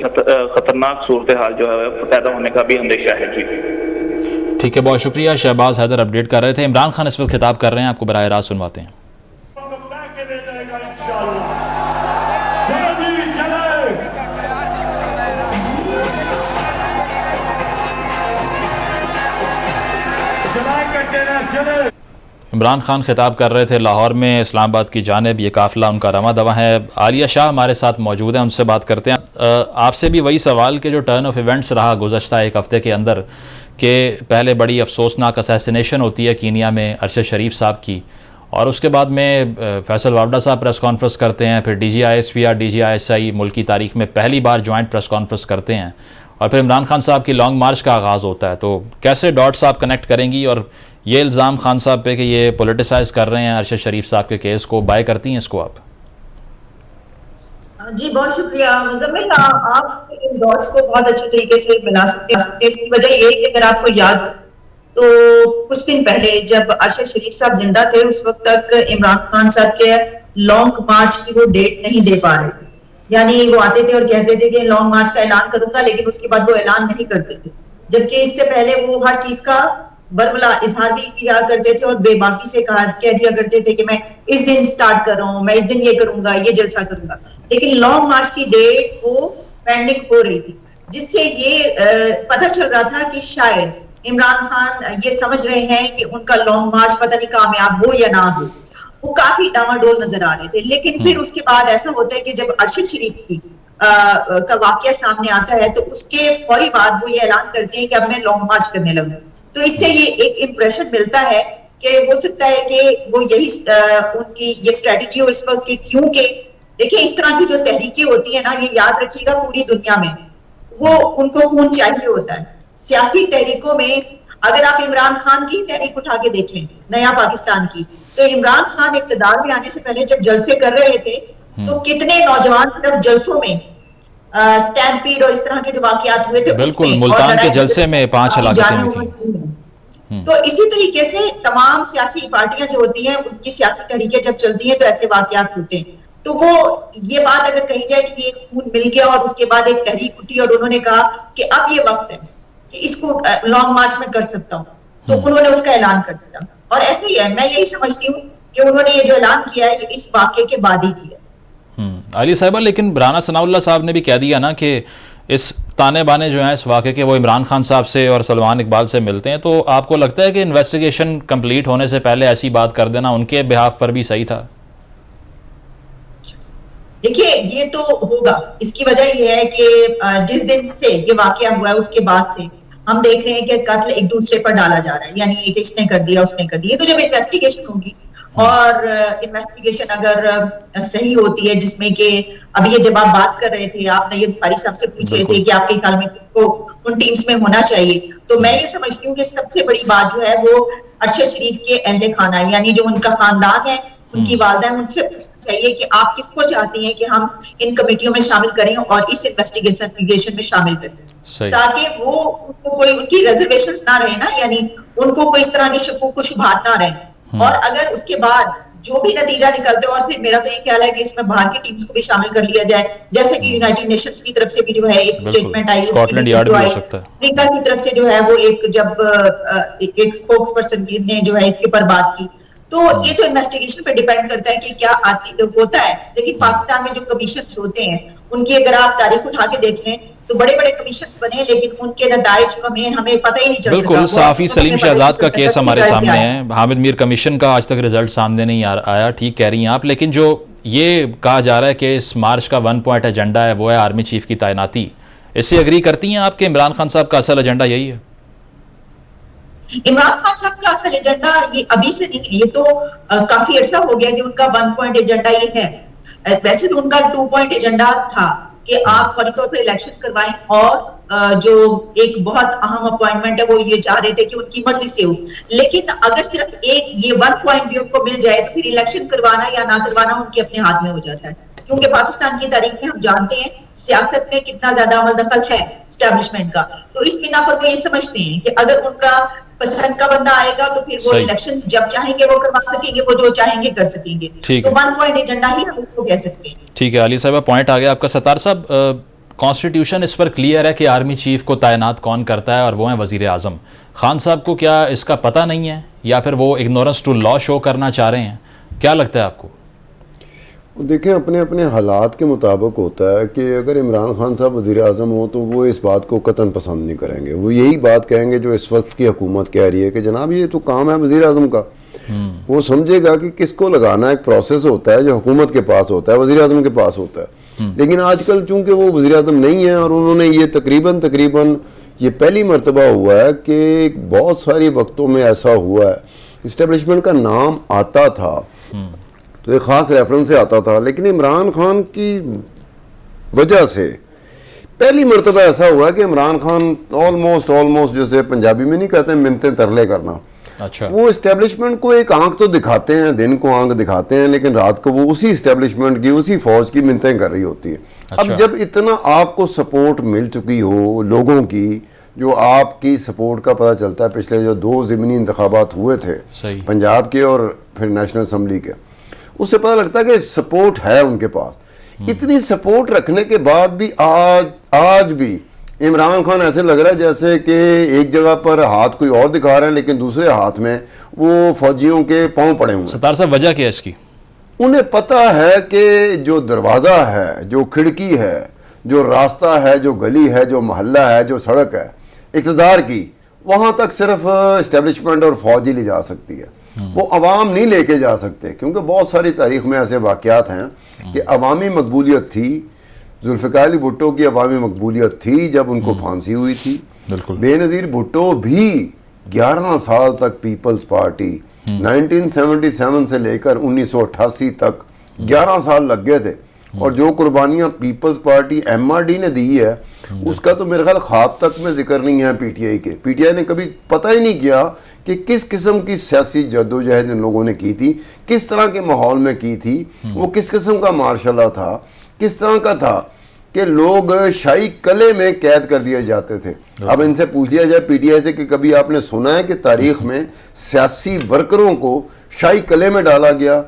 खतरनाक सूरत हाल जो है पैदा होने का भी अंदेशा है। जी ठीक है, बहुत शुक्रिया। शहबाज हैदर अपडेट कर रहे थे। इमरान खान इस वक्त खिताब कर रहे हैं, आपको बराह रास्त सुनवाते हैं। इमरान खान खिताब कर रहे थे लाहौर में इस्लामाबाद की जानिब। ये काफ़िला उनका रवा दवा है। आलिया शाह हमारे साथ मौजूद हैं, उनसे बात करते हैं। आपसे भी वही सवाल कि जो टर्न ऑफ इवेंट्स रहा गुज़श्ता एक हफ़्ते के अंदर कि पहले बड़ी अफसोसनाक असैसिनेशन होती है कीनिया में अरशद शरीफ साहब की और उसके बाद में फैसल वावडा साहब प्रेस कॉन्फ्रेंस करते हैं, फिर DGISP, DGISI मुल्क की तारीख में पहली बार जॉइंट प्रेस कॉन्फ्रेंस करते हैं और फिर इमरान खान साहब की लॉन्ग मार्च का आगाज़ होता है। तो कैसे डॉट्स आप कनेक्ट करेंगी और ये इल्ज़ाम खान साहब पे कि ये पोलिटिसाइज कर रहे हैं अरशद शरीफ साहब के केस को, बाय करती हैं इसको आप? जी बहुत शुक्रिया मुज़म्मिल, आप इन डॉट्स को बहुत अच्छे तरीके से बना सकते हैं। इसकी वजह ये है कि अगर आपको याद तो कुछ दिन पहले जब अरशद शरीफ साहब जिंदा थे उस वक्त तक इमरान खान साहब के लॉन्ग मार्च की वो डेट नहीं दे पा रहे थे। यानी वो आते थे और कहते थे कि लॉन्ग मार्च का ऐलान करूंगा, लेकिन उसके बाद वो ऐलान नहीं करते थे, जबकि इससे पहले वो हर चीज का बरमला इजहार भी किया करते थे और बेबाकी से कह दिया करते थे कि मैं इस दिन स्टार्ट कर रहा हूँ, मैं इस दिन ये करूंगा, ये जलसा करूंगा। लेकिन लॉन्ग मार्च की डेट वो पेंडिंग हो रही थी, जिससे ये पता चल रहा था कि शायद इमरान खान ये समझ रहे हैं कि उनका लॉन्ग मार्च पता नहीं कामयाब हो या ना हो। वो काफी डामाडोल नजर आ रहे थे। लेकिन फिर उसके बाद ऐसा होता है कि जब अरशद शरीफ की का वाकया सामने आता है तो उसके फौरी बाद वो ये ऐलान करते हैं कि अब मैं लॉन्ग मार्च करने लगूं। तो इससे ये एक इम्प्रेशन मिलता है कि हो सकता है कि वो यही उनकी ये स्ट्रेटेजी हो इस वक्त की, क्योंकि देखिए इस तरह की जो तहरीकें होती है ना, ये याद रखिएगा पूरी दुनिया में वो उनको खून चाहिए होता है। सियासी तहरीकों में अगर आप इमरान खान की तहरीक उठा के देख लें, नया पाकिस्तान की, तो इमरान खान इक़्तिदार में आने से पहले जब जलसे कर रहे थे तो कितने नौजवान जब जलसों में स्टैम्पीड और इस तरह के जो वाकयात हुए थे बिल्कुल, उसमें, मुल्तान के जलसे में 5 हलाकतें हुई थी। तो इसी तरीके से तमाम सियासी पार्टियां जो होती हैं उनकी सियासी तहरीकें जब चलती हैं तो ऐसे वाकयात होते हैं। तो वो ये बात अगर कही जाए कि ये खून मिल गया और उसके बाद एक तहरीक उठी और उन्होंने कहा कि अब ये वक्त है कि इसको लॉन्ग मार्च में कर सकता हूँ, तो उन्होंने उसका ऐलान कर दिया। और ऐसे ही है, मैं यही समझती हूँ कि उन्होंने ये जो ऐलान किया है इस वाकये के बाद ही किया। अली साहिबा, लेकिन राना सनाउल्लाह साहब ने भी कह दिया ना कि इस ताने बाने जो हैं इस वाक़े के वो इमरान खान साहब से और सलमान इकबाल से मिलते हैं, तो आपको लगता है कि इन्वेस्टिगेशन कंप्लीट होने से पहले ऐसी बात कर देना उनके बिहाफ पर भी सही था? देखिए, ये तो होगा। इसकी वजह यह है कि जिस दिन से ये वाकया हुआ है उसके बाद से हम देख रहे हैं कि कत्ल एक दूसरे पर डाला जा रहा है, यानी एक इसने कर दिया उसने कर दिया। तो जब इन्वेस्टिगेशन होगी और इन्वेस्टिगेशन अगर सही होती है, जिसमें कि अभी ये जब आप बात कर रहे थे, आपने ये बुखारी साहब से पूछ रहे थे कि आपके ख्याल में को उन टीम्स में होना चाहिए, तो मैं ये समझती हूँ कि सबसे बड़ी बात जो है वो अरशद शरीफ के अहले खाना, यानी जो उनका खानदान है, उनकी वालदा है, उनसे पूछना चाहिए कि आप किसको चाहती हैं कि हम इन कमेटियों में शामिल करें और इस इन्वेस्टिगेशन में शामिल करें, ताकि वो उनको कोई उनकी रिजर्वेशंस ना रहे ना, यानी उनको कोई इस तरह की शकूक को शुबहात ना रहे। और अगर उसके बाद जो भी नतीजा निकलते हो, और फिर मेरा तो ये ख्याल है कि इसमें बाहर की टीम्स को भी शामिल कर लिया जाए, जैसे कि यूनाइटेड नेशंस की तरफ से भी जो है एक स्टेटमेंट आई, स्कॉटलैंड यार्ड भी हो सकता है, अफ्रीका की तरफ से जो है वो एक स्पोक्स पर्सन ने जो है इसके ऊपर बात की। तो ये तो इन्वेस्टिगेशन पे डिपेंड करता है कि क्या होता है। लेकिन पाकिस्तान में जो कमीशंस होते हैं उनकी अगर आप तारीख उठा के देख लें तो बड़े बड़े कमीशंस बने, लेकिन उनके नताइज हमें पता ही नहीं चल सका। बिल्कुल, साफी सलीम शहजाद का केस हमारे सामने है, हामिद मीर कमीशन का आज तक रिजल्ट सामने नहीं आया, ठीक कह रही हैं आप। लेकिन जो ये कहा जा रहा है कि इस मार्च का 1 पॉइंट एजेंडा है वो है आर्मी चीफ की तैनाती, इससे एग्री करती हैं आप कि इमरान खान साहब का असल एजेंडा यही है? इमरान खान साहब का असल एजेंडा ये अभी से नहीं, ये तो काफी अर्सा हो गया कि उनका 1 पॉइंट एजेंडा ये है। वैसे तो उनका 2 पॉइंट एजेंडा था कि आप फौरी तौर पर इलेक्शन करवाएं, और जो एक बहुत अहम अपॉइंटमेंट है वो ये चाह रहे थे कि उनकी मर्जी से हो। लेकिन अगर सिर्फ एक ये 1 पॉइंट भी उनको मिल जाए तो फिर इलेक्शन करवाना या ना करवाना उनके अपने हाथ में हो जाता है, क्योंकि पाकिस्तान की तारीख में हम जानते हैं सियासत में कितना ज्यादा अमल दखल है एस्टेब्लिशमेंट का। तो इस बिना पर वो ये समझते हैं कि अगर उनका पसंद का बंदा आएगा तो फिर वो इलेक्शन जब चाहेंगे वो करवा सकेंगे, वो जो चाहेंगे कर सकेंगे। तो 1 पॉइंट एजेंडा ही हम उसको कह सकते हैं। ठीक है अली साहब, पॉइंट आ गया आपका। सत्तार साहब, कॉन्स्टिट्यूशन इस पर क्लियर है कि आर्मी चीफ को तैनात कौन करता है और वो है वजीर आजम। खान साहब को क्या इसका पता नहीं है या फिर वो इग्नोरेंस टू लॉ शो करना चाह रहे हैं? क्या लगता है आपको? देखें, अपने अपने हालात के मुताबिक होता है कि अगर इमरान खान साहब वज़ीर आज़म हो तो वो इस बात को कतन पसंद नहीं करेंगे। वो यही बात कहेंगे जो इस वक्त की हुकूमत कह रही है कि जनाब ये तो काम है वज़ीर आज़म का। वो समझेगा कि किसको लगाना एक प्रोसेस होता है जो हुकूमत के पास होता है, वज़ीर आज़म के पास होता है। लेकिन आजकल चूँकि वो वज़ीर आज़म नहीं है और उन्होंने ये तकरीबन ये पहली मरतबा हुआ है कि बहुत सारी वक्तों में ऐसा हुआ है, इस्टेब्लिशमेंट का नाम आता था तो एक ख़ास रेफरेंस से आता था, लेकिन इमरान खान की वजह से पहली मरतबा ऐसा हुआ कि इमरान खान ऑलमोस्ट जैसे पंजाबी में नहीं कहते मिन्नतें तरले करना, अच्छा, वो इस्टेब्लिशमेंट को एक आंख तो दिखाते हैं, दिन को आंख दिखाते हैं, लेकिन रात को वो उसी इस्टेब्लिशमेंट की उसी फौज की मिन्नतें कर रही होती है। अच्छा। अब जब इतना आपको सपोर्ट मिल चुकी हो लोगों की, जो आपकी सपोर्ट का पता चलता है पिछले जो 2 ज़मीनी इंतखाबात हुए थे, पंजाब के और फिर नेशनल असम्बली के, उससे पता लगता है कि सपोर्ट है उनके पास। इतनी सपोर्ट रखने के बाद भी आज भी इमरान खान ऐसे लग रहा है जैसे कि एक जगह पर हाथ कोई और दिखा रहे हैं लेकिन दूसरे हाथ में वो फौजियों के पांव पड़े हुए हैं। सत्तार साहब, वजह क्या है इसकी? उन्हें पता है कि जो दरवाज़ा है, जो खिड़की है, जो रास्ता है, जो गली है, जो मोहल्ला है, जो सड़क है इक़्तिदार की, वहाँ तक सिर्फ इस्टेब्लिशमेंट और फौज ही ले जा सकती है, वो अवाम नहीं लेके जा सकते। क्योंकि बहुत सारी तारीख में ऐसे वाक़यात हैं कि अवामी मकबूलियत थी, जुल्फ़िकार अली भुट्टो की अवामी मकबूलियत थी जब उनको फांसी हुई थी। बेनज़ीर भुट्टो भी 11 साल तक पीपल्स पार्टी 1977 से लेकर 1988 तक 11 साल लग गए थे, और जो कुर्बानियाँ पीपल्स पार्टी MRD ने दी है उसका तो मेरे ख्याल ख्वाब तक में जिक्र नहीं है PTI के। PTI ने कभी पता ही नहीं किया कि किस किस्म की सियासी जद्दोजहद इन लोगों ने की थी, किस तरह के माहौल में की थी, वो किस किस्म का मार्शल था, किस तरह का था। कि लोग शाही कले में कैद कर दिए जाते थे। अब इनसे पूछ लिया जाए पीटीआई से कि कभी आपने सुना है कि तारीख में सियासी वर्करों को शाही कले में डाला गया,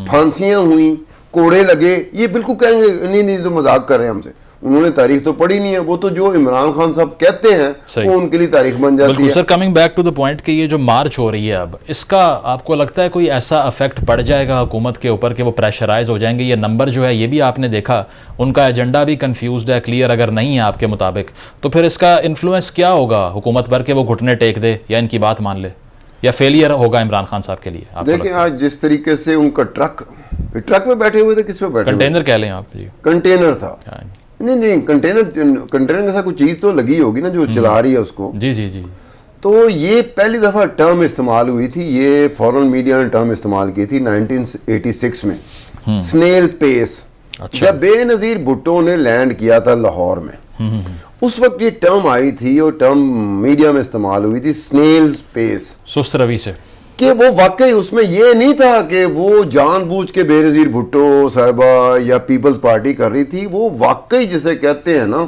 फांसियां हुई, कोड़े लगे? ये बिल्कुल कहेंगे नहीं नहीं तो मजाक कर रहे हैं हमसे। उन्होंने तारीख तो पढ़ी नहीं है, वो तो जो इमरान खान साहब कहते हैं वो उनके लिए तारीख बन जाती है। Sir, coming back to the point कि ये जो मार्च हो रही है अब, इसका आपको लगता है कोई ऐसा इफेक्ट पड़ जाएगा हुकूमत के ऊपर कि वो प्रेशराइज हो जाएंगे? ये नंबर जो है ये भी आपने देखा, उनका एजेंडा भी कंफ्यूज्ड है, क्लियर अगर नहीं है आपके मुताबिक, तो फिर इसका इन्फ्लुएंस क्या होगा हुकूमत पर कि वो घुटने टेक दे या इनकी बात मान ले, या फेलियर होगा इमरान खान साहब के लिए? देखिए आज जिस तरीके से उनका ट्रक में बैठे हुए थे, किस पे बैठे? कंटेनर कह लें आप जी। कंटेनर था, नहीं कंटेनर के साथ कुछ चीज तो लगी होगी ना जो चला रही है उसको। जी जी जी। तो ये पहली दफा टर्म इस्तेमाल हुई थी, ये फॉरेन मीडिया ने टर्म इस्तेमाल की थी 1986 में, स्नेल पेस। अच्छा। जब बेनजीर भुट्टो ने लैंड किया था लाहौर में, उस वक्त ये टर्म आई थी और टर्म मीडिया में इस्तेमाल हुई थी, स्नेल पेस, सुस्त रवि से, कि वो वाकई उसमें ये नहीं था कि वो जानबूझ के बेनजीर भुट्टो साहिबा या पीपल्स पार्टी कर रही थी। वो वाकई जिसे कहते हैं ना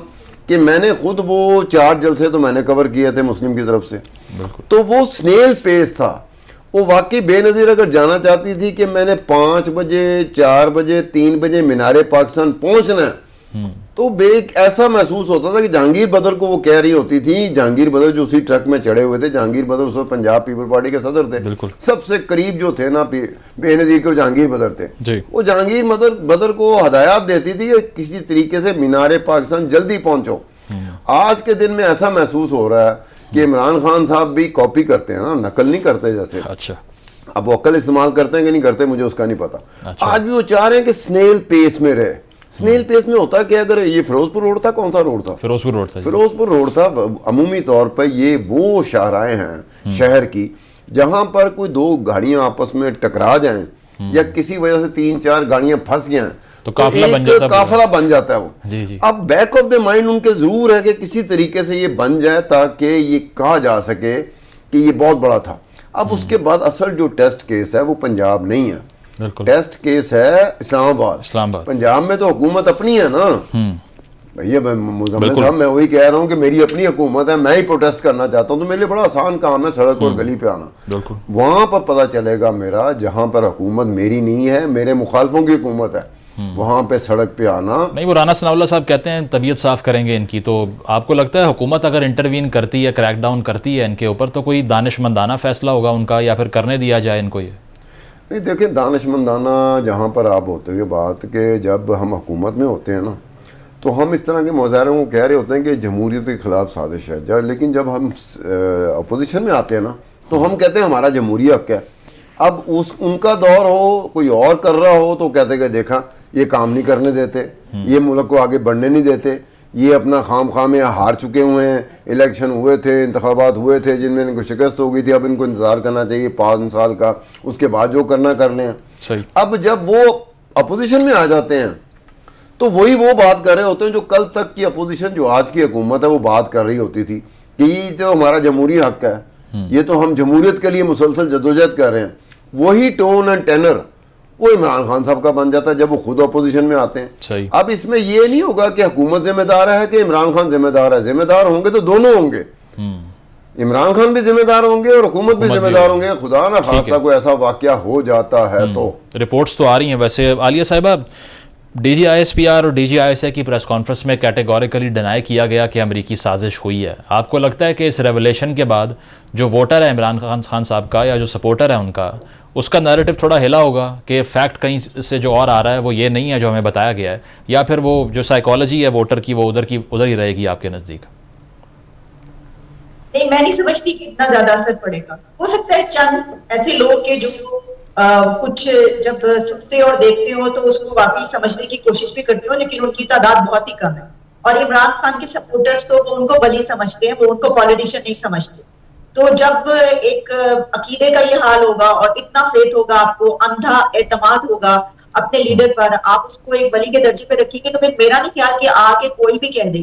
कि मैंने खुद वो 4 जलसे तो मैंने कवर किए थे मुस्लिम की तरफ से, तो वो स्नेल पेस था। वो वाकई बेनजीर अगर जाना चाहती थी कि मैंने 5 बजे 4 बजे 3 बजे मीनारे पाकिस्तान पहुंचना है, तो ऐसा महसूस होता था कि जहांगीर बदर को वो कह रही होती थी। जहांगीर बदर जो उसी ट्रक में चढ़े हुए थे, जहांगीर बदर उस वक्त पंजाब पीपल पार्टी के सदर थे, सबसे करीब जो थे ना बेनजीर के, जहांगीर बदर थे। वो जहांगीर बदर को हदायत देती थी कि किसी तरीके से मीनारे पाकिस्तान जल्दी पहुंचो। आज के दिन में ऐसा महसूस हो रहा है कि इमरान खान साहब भी कॉपी करते हैं ना, नकल नहीं करते जैसे। अच्छा। अब वो अकल इस्तेमाल करते हैं कि नहीं करते मुझे उसका नहीं पता। अच्छा। आज भी वो चाह रहे हैं कि स्नेल पेस में रहे। स्नेल पेस में होता कि अगर ये फिरोजपुर रोड था, कौन सा रोड था? फिरोजपुर रोड था। फिरोजपुर रोड था। अमूमी तौर पर ये वो शाहराएं हैं शहर की जहां पर कोई 2 गाड़ियां आपस में टकरा जाएं या किसी वजह से 3-4 गाड़ियां फंस जाएं तो काफिला बन जाता है वो। जी जी। अब बैक ऑफ द माइंड उनके जरूर है कि किसी तरीके से ये बन जाए ताकि ये कहा जा सके कि ये बहुत बड़ा था। अब उसके बाद असल जो टेस्ट केस है वो पंजाब नहीं है, टेस्ट केस है इस्लामाबाद। पंजाब में तो हुकूमत अपनी है ना भैया। मुजम्मिल साहब, मैं वही कह रहा हूँ कि मेरी अपनी हुकूमत है, मैं ही प्रोटेस्ट करना चाहता हूँ, तो मेरे लिए बड़ा आसान काम है सड़क और गली पे आना। वहां पर पता चलेगा मेरा, जहां पर हुकूमत मेरी नहीं है, मेरे मुखालफों की हुकूमत है, वहां पे सड़क पे आना नहीं। वो राना सनाउल्लाह साहब कहते हैं तबीयत साफ करेंगे इनकी, तो आपको लगता है हुकूमत अगर इंटरवीन करती है, क्रैकडाउन करती है इनके ऊपर, तो कोई दानिशमंदाना फैसला होगा उनका, या फिर करने दिया जाए इनको? ये नहीं, देखिए दानिशमंदाना जहाँ पर आप होते हुए बात के जब हम हुकूमत में होते हैं ना, तो हम इस तरह के मुजाहरों को कह रहे होते हैं कि जमहूरियत के खिलाफ साजिश है, लेकिन जब हम अपोजिशन में आते हैं ना तो हम कहते हैं हमारा जमहूरी हक है। अब उनका दौर हो, कोई और कर रहा हो, तो कहते कि देखा ये काम नहीं करने देते, ये मुल्क को आगे बढ़ने नहीं देते, ये अपना खाम में हार चुके हुए हैं, इलेक्शन हुए थे, इंतखाबात हुए थे जिनमें इनको शिकस्त हो गई थी, अब इनको इंतजार करना चाहिए 5 साल का, उसके बाद जो करना कर लें। अब जब वो अपोजिशन में आ जाते हैं तो वही वो बात कर रहे होते हैं जो कल तक की अपोजिशन, जो आज की हुकूमत है, वो बात कर रही होती थी कि ये तो हमारा जमहूरी हक है, ये तो हम जमहूरियत के लिए मुसलसल जदोजहद कर रहे हैं। वही टोन एंड टेनर वो इमरान खान साहब का बन जाता है जब वो खुद अपोजिशन में आते हैं। अब इसमें ये नहीं होगा कि हुकूमत जिम्मेदार है कि इमरान खान जिम्मेदार है। जिम्मेदार होंगे तो दोनों होंगे, इमरान खान भी जिम्मेदार होंगे और हुकूमत भी जिम्मेदार होंगे। खुदा ना खास्ता कोई ऐसा वाकया हो जाता है तो। रिपोर्ट्स तो आ रही हैं वैसे। आलिया साहिबा, DGISPR और DGISA की प्रेस कॉन्फ्रेंस में कैटेगोरिकली डिनाई किया गया कि अमेरिकी साजिश हुई है। आपको लगता है कि इस रेवलेशन के बाद जो वोटर है इमरान खान साहब का या जो सपोर्टर है उनका, उसका नैरेटिव थोड़ा हिला होगा कि फैक्ट कहीं से जो और आ रहा है वो ये नहीं है जो हमें बताया गया है, या फिर वो जो साइकोलॉजी है वोटर की वो उधर ही रहेगी आपके नज़दीक? नहीं, मैं नहीं समझती कि इतना ज्यादा असर पड़ेगा। हो सकता है चंद ऐसे लोग के जो कुछ जब सुनते और देखते हो तो उसको वाकई समझने की कोशिश भी करते हो, लेकिन उनकी तादाद बहुत ही कम है। और इमरान खान के सपोर्टर्स तो वो उनको वली समझते हैं, वो उनको पॉलिटिशियन नहीं समझते। तो जब एक अकीदे का ये हाल होगा और इतना फेथ होगा, आपको अंधा एतमाद होगा अपने लीडर पर, आप उसको एक वली के दर्जे पे रखेंगे, तो फिर मेरा नहीं ख्याल कि आके कोई भी कह दे,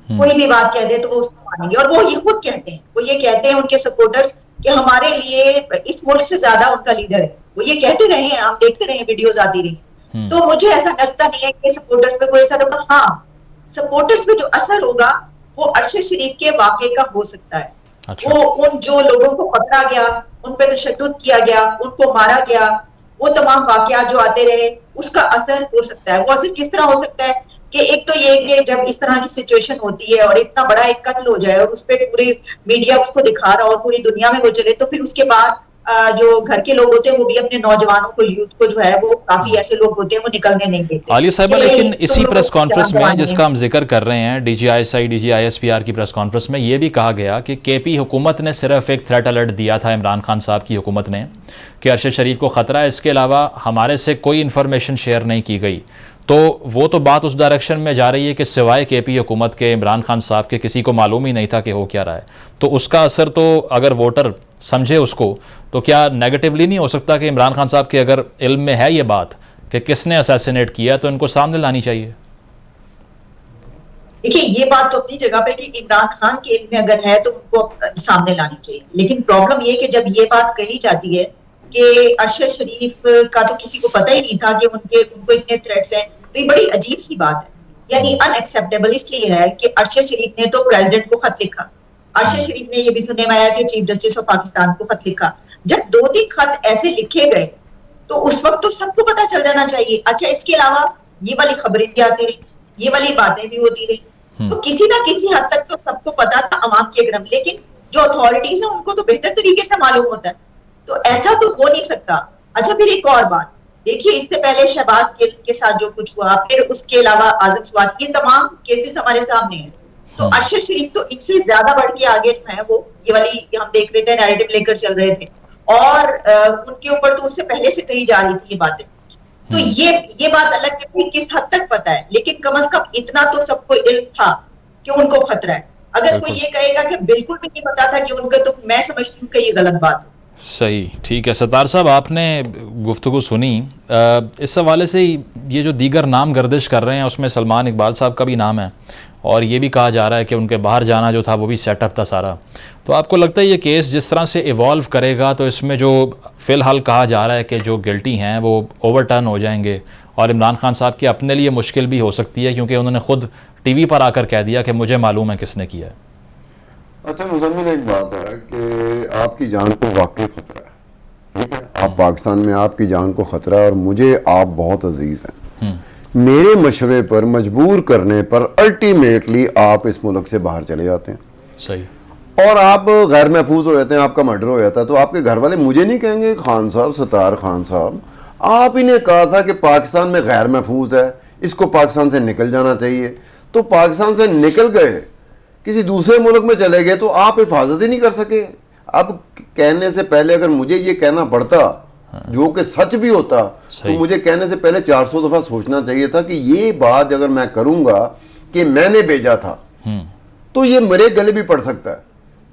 कोई भी बात कह दे तो वो उसको मानेंगे। और वो ये खुद कहते हैं, वो ये कहते हैं उनके सपोर्टर्स कि हमारे लिए इस मुल्क से ज्यादा उनका लीडर है। वो ये कहते रहे हैं, हम देखते रहे, वीडियोस आती रही। तो मुझे ऐसा लगता नहीं है कि सपोर्टर्स पे कोई ऐसा होगा। हाँ, सपोर्टर्स पे जो असर होगा वो अरशद शरीफ के वाकये का हो सकता है। अच्छा। वो उन जो लोगों को पकड़ा गया, उन पे तशद्दुद किया गया, उनको मारा गया, वो तमाम वाकयात जो आते रहे, उसका असर हो सकता है। वो असर किस तरह हो सकता है कि एक तो ये कि जब इस तरह की सिचुएशन होती है और इतना बड़ा एक कत्ल हो जाए और उस पर पूरी मीडिया उसको दिखा रहा और पूरी दुनिया में वो चले, तो फिर उसके बाद जो घर के लोग होते हैं वो भी अपने नौजवानों को, यूथ को जो है वो काफी ऐसे लोग होते हैं वो निकलने नहीं देते। आलिया साहिबा, लेकिन इसी प्रेस कॉन्फ्रेंस में जिसका हम जिक्र कर रहे हैं, DGISI DGISPR की प्रेस कॉन्फ्रेंस में ये भी कहा गया कि KP हुकूमत ने सिर्फ एक थ्रेट अलर्ट दिया था, इमरान खान साहब की हुकूमत ने, कि अरशद शरीफ को ख़तरा है, इसके अलावा हमारे से कोई इन्फॉर्मेशन शेयर नहीं की गई। तो वो तो बात उस डायरेक्शन में जा रही है कि सिवाय KP हुकूमत के, इमरान खान साहब के किसी को मालूम ही नहीं था कि हो क्या रहा है। तो उसका असर तो अगर वोटर समझे उसको, तो क्या नेगेटिवली नहीं हो सकता कि इमरान खान साहब के अगर इल्म में है ये बात कि किसने असैसिनेट किया, तो इनको सामने लानी चाहिए? देखिए, ये बात तो अपनी जगह पे कि इमरान खान के इल्म में अगर है तो उनको सामने लानी चाहिए, लेकिन प्रॉब्लम ये कि जब ये बात कही जाती है कि अरशद शरीफ का तो किसी को पता ही नहीं था कि उनको इतने थ्रेट्स हैं, तो ये बड़ी अजीब सी बात है। यानी अनएक्सेप्टेबल इसलिए है कि अरशद शरीफ ने तो प्रेसिडेंट को खत लिखा, अरशद शरीफ ने ये भी सुनने में आया कि चीफ जस्टिस ऑफ पाकिस्तान को खत लिखा। जब 2-3 खत ऐसे लिखे गए तो उस वक्त तो सबको पता चल जाना चाहिए। अच्छा, इसके अलावा ये वाली खबरें भी आती रही, ये वाली बातें भी होती रही, तो किसी ना किसी हद तक तो सबको पता था अवाम के अग्रम, लेकिन जो अथॉरिटीज है उनको तो बेहतर तरीके से मालूम होता है, तो ऐसा तो हो नहीं सकता। अच्छा, फिर एक और बात देखिए, इससे पहले शहबाज गिल के साथ जो कुछ हुआ, फिर उसके अलावा आजम स्वात, ये तमाम केसेस हमारे सामने हैं। तो अरशद शरीफ तो इनसे ज्यादा बढ़ के आगे जो है वो ये वाली हम देख रहे थे, नैरेटिव लेकर चल रहे थे, और उनके ऊपर तो उससे पहले से कही जा रही थी ये बातें। तो ये बात अलग है कि किस हद तक पता है, लेकिन कम से कम इतना तो सबको इल्म था कि उनको खतरा है। अगर कोई ये कहेगा कि बिल्कुल भी नहीं पता था कि उनको, तो मैं समझती हूँ कि ये गलत बात है। सही, ठीक है। सत्तार साहब, आपने गुफ्तगू सुनी, इस हवाले से ये जो दीगर नाम गर्दिश कर रहे हैं उसमें सलमान इकबाल साहब का भी नाम है, और ये भी कहा जा रहा है कि उनके बाहर जाना जो था वो भी सेटअप था सारा। तो आपको लगता है ये केस जिस तरह से इवॉल्व करेगा तो इसमें जो फ़िलहाल कहा जा रहा है कि जो गिल्टी हैं वो ओवरटर्न हो जाएंगे, और इमरान खान साहब की अपने लिए मुश्किल भी हो सकती है, क्योंकि उन्होंने ख़ुद TV पर आकर कह दिया कि मुझे मालूम है किसने किया है? अच्छा मुज़म्मिल, एक बात है कि आपकी जान को वाकई ख़तरा है, ठीक है? आप पाकिस्तान में, आपकी जान को ख़तरा है, और मुझे आप बहुत अजीज़ हैं। मेरे मशवरे पर, मजबूर करने पर अल्टीमेटली आप इस मुल्क से बाहर चले जाते हैं। सही। और आप गैर महफूज हो जाते हैं, आपका मर्डर हो जाता है, तो आपके घर वाले मुझे नहीं कहेंगे खान साहब, सत्तार खान साहब, आप ही ने कहा था कि पाकिस्तान में गैर महफूज है, इसको पाकिस्तान से निकल जाना चाहिए, तो पाकिस्तान से निकल गए, किसी दूसरे मुल्क में चले गए, तो आप हिफाजत ही नहीं कर सके। अब कहने से पहले अगर मुझे ये कहना पड़ता, जो कि सच भी होता, तो मुझे कहने से पहले 400 दफ़ा सोचना चाहिए था कि ये बात अगर मैं करूंगा कि मैंने भेजा था, तो ये मेरे गले भी पड़ सकता है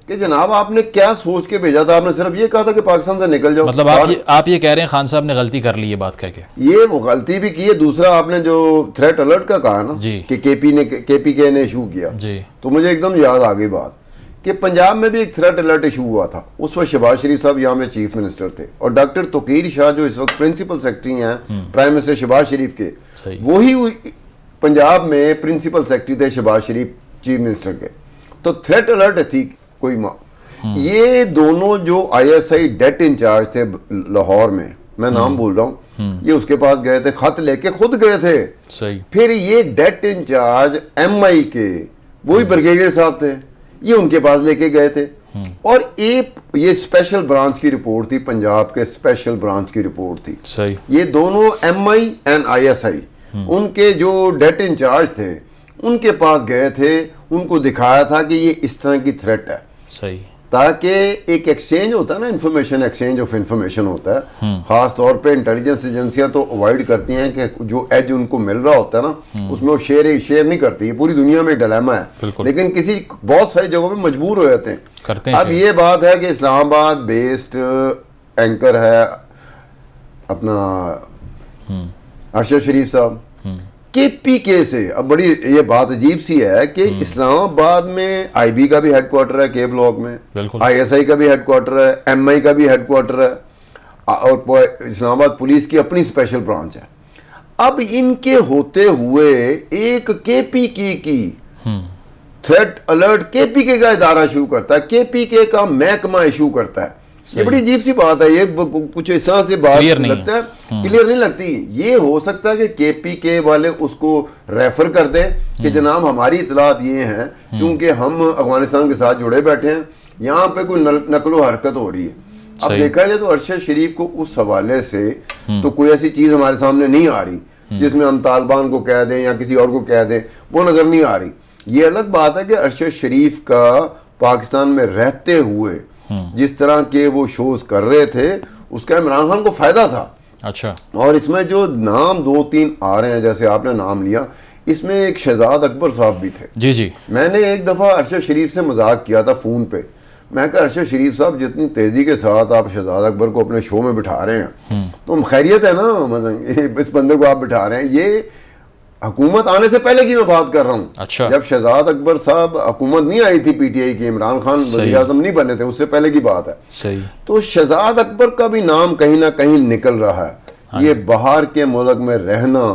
कि जनाब आपने क्या सोच के भेजा था। आपने सिर्फ ये कहा था कि पाकिस्तान से निकल जाओ। मतलब आप ये कह रहे हैं खान साहब ने गलती कर ली ये बात कह के? ये वो गलती भी की है। दूसरा, आपने जो थ्रेट अलर्ट का कहा ना कि KPK ने इशू किया जी, तो मुझे एकदम याद आ गई बात कि पंजाब में भी एक थ्रेट अलर्ट इशू हुआ था। उस वक्त शहबाज शरीफ साहब यहाँ में चीफ मिनिस्टर थे, और डॉक्टर तोकीर शाह जो इस वक्त प्रिंसिपल सेक्रेटरी हैं प्राइम मिनिस्टर शहबाज शरीफ के, वही पंजाब में प्रिंसिपल सेक्रेटरी थे शहबाज शरीफ चीफ मिनिस्टर के। तो थ्रेट अलर्ट थी कोई ये दोनों जो ISI डेट इंचार्ज थे लाहौर में, मैं नाम बोल रहा हूँ, ये उसके पास गए थे, खत लेके खुद गए थे। सही। फिर ये डेट इंचार्ज MI के वही ब्रिगेडियर साहब थे, ये उनके पास लेके गए थे, और ये स्पेशल ब्रांच की रिपोर्ट थी, पंजाब के स्पेशल ब्रांच की रिपोर्ट थी। सही। ये दोनों MI एंड ISI उनके जो डेट इंचार्ज थे उनके पास गए थे, उनको दिखाया था कि ये इस तरह की थ्रेट है। सही। ताकि एक एक्सचेंज होता है ना, इंफॉर्मेशन, एक्सचेंज ऑफ इंफॉर्मेशन होता है। खास तौर पे इंटेलिजेंस एजेंसियां तो अवॉइड करती हैं कि जो एज उनको मिल रहा होता है ना, उसमें वो शेयर नहीं करती है। पूरी दुनिया में डिलेमा है, लेकिन किसी बहुत सारी जगहों में मजबूर हो जाते हैं। अब ये बात है कि इस्लामाबाद बेस्ड एंकर है अपना अरशद शरीफ साहब, KPK से। अब बड़ी ये बात अजीब सी है कि इस्लामाबाद में IB का भी हेडक्वार्टर है, K ब्लॉक में ISI का भी हेडक्वार्टर है, MI का भी हेडक्वार्टर है, और इस्लामाबाद पुलिस की अपनी स्पेशल ब्रांच है। अब इनके होते हुए एक केपीके की थ्रेट अलर्ट केपीके का इदारा इशू करता है, केपीके का महकमा इशू करता है। ये बड़ी अजीब सी बात है, ये कुछ इस तरह से बात लगता है, क्लियर नहीं लगती। ये हो सकता है कि केपीके वाले उसको रेफर कर दे कि जनाब हमारी इतलात ये हैं, चूंकि हम अफगानिस्तान के साथ जुड़े बैठे हैं, यहाँ पे कोई नकलो हरकत हो रही है। अब देखा जाए तो अरशद शरीफ को उस हवाले से तो कोई ऐसी चीज हमारे सामने नहीं आ रही जिसमें हम तालिबान को कह दें या किसी और को कह दें, वो नजर नहीं आ रही। ये अलग बात है कि अरशद शरीफ का पाकिस्तान में रहते हुए जिस तरह के वो शोज कर रहे थे उसका इमरान खान को फायदा था। अच्छा, और इसमें जो नाम 2-3 आ रहे हैं, जैसे आपने नाम लिया, इसमें एक शहजाद अकबर साहब भी थे। जी जी, मैंने एक दफा अरशद शरीफ से मजाक किया था फोन पे, मैं कहा अरशद शरीफ साहब जितनी तेजी के साथ आप शहजाद अकबर को अपने शो में बिठा रहे हैं तो खैरियत है ना, मतलब इस बंदे को आप बिठा रहे हैं। ये हुकूमत आने से पहले की मैं बात कर रहा हूँ। अच्छा, जब शहजाद अकबर साहब हुकूमत नहीं आई थी पीटीआई की, इमरान खान वज़ीर आज़म नहीं बने थे, उससे पहले की बात है। सही। तो शहजाद अकबर का भी नाम कहीं ना कहीं निकल रहा है। हाँ। ये बाहर के मुल्क में रहना,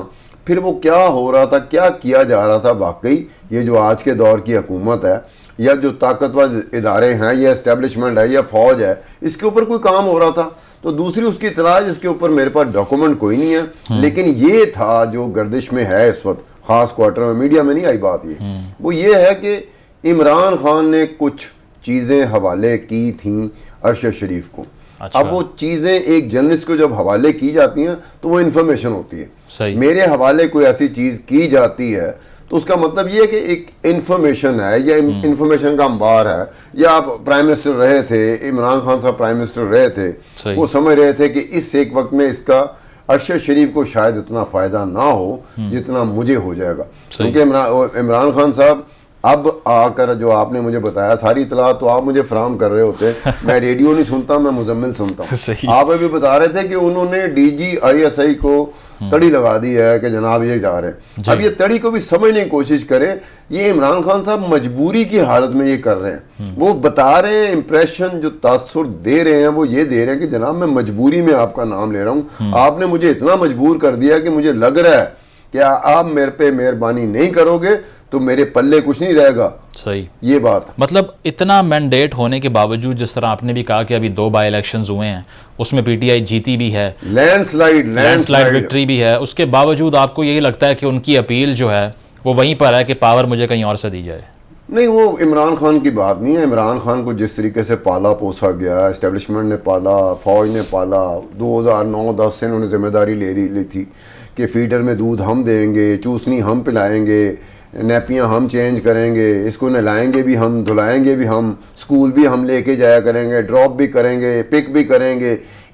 फिर वो क्या हो रहा था, क्या किया जा रहा था, वाकई ये जो आज के दौर की हुकूमत है या जो ताकतवर इदारे हैं या एस्टेब्लिशमेंट है या फौज है, इसके ऊपर कोई काम हो रहा था। तो दूसरी उसकी इतला जिसके ऊपर मेरे पास डॉक्यूमेंट कोई नहीं है, लेकिन ये था जो गर्दिश में है इस वक्त, खास क्वार्टर में, मीडिया में नहीं आई बात, ये वो ये है कि इमरान खान ने कुछ चीज़ें हवाले की थी अरशद शरीफ को। अच्छा। अब वो चीज़ें एक जर्नलिस्ट को जब हवाले की जाती हैं तो वो इन्फॉर्मेशन होती है। सही। मेरे हवाले कोई ऐसी चीज़ की जाती है तो उसका मतलब ये है कि एक इन्फॉर्मेशन है या इन्फॉर्मेशन का अंबार है, या आप प्राइम मिनिस्टर रहे थे, इमरान खान साहब प्राइम मिनिस्टर रहे थे, वो समझ रहे थे कि इस एक वक्त में इसका अरशद शरीफ को शायद इतना फ़ायदा ना हो जितना मुझे हो जाएगा। क्योंकि इमरान खान साहब अब आकर जो आपने मुझे बताया सारी इतला तो आप मुझे फराहम कर रहे होते, मैं रेडियो नहीं सुनता, मैं मुजम्मिल सुनता हूँ। आप अभी बता रहे थे कि उन्होंने DGISI को तड़ी लगा दी है कि जनाब ये जा रहे हैं। अब ये तड़ी को भी समझने की कोशिश करें, ये इमरान खान साहब मजबूरी की हालत में ये कर रहे हैं। वो बता रहे हैं, इंप्रेशन जो तासुर दे रहे हैं वो ये दे रहे हैं कि जनाब मैं मजबूरी में आपका नाम ले रहा हूँ, आपने मुझे इतना मजबूर कर दिया कि मुझे लग रहा है कि आप मेरे पे मेहरबानी नहीं करोगे तो मेरे पल्ले कुछ नहीं रहेगा। सही, ये बात मतलब इतना मैंडेट होने के बावजूद, जिस तरह आपने भी कहा कि अभी 2 बाई इलेक्शंस हुए हैं, उसमें पीटीआई जीती भी है, लैंडस्लाइड विक्ट्री भी है, उसके बावजूद आपको यही लगता है कि उनकी अपील जो है वो वहीं पर है कि पावर मुझे कहीं और से दी जाए? नहीं, वो इमरान खान की बात नहीं है। इमरान खान को जिस तरीके से पाला पोसा गया, एस्टेब्लिशमेंट ने पाला, फौज ने पाला, 2009-10 से उन्होंने जिम्मेदारी ली थी कि फीडर में दूध हम देंगे, चूसनी हम पिलाएंगे, नैपियाँ हम चेंज करेंगे, इसको नहलाएंगे भी हम, धुलाएंगे भी हम, स्कूल भी हम लेके जाया करेंगे, ड्रॉप भी करेंगे, पिक भी करेंगे।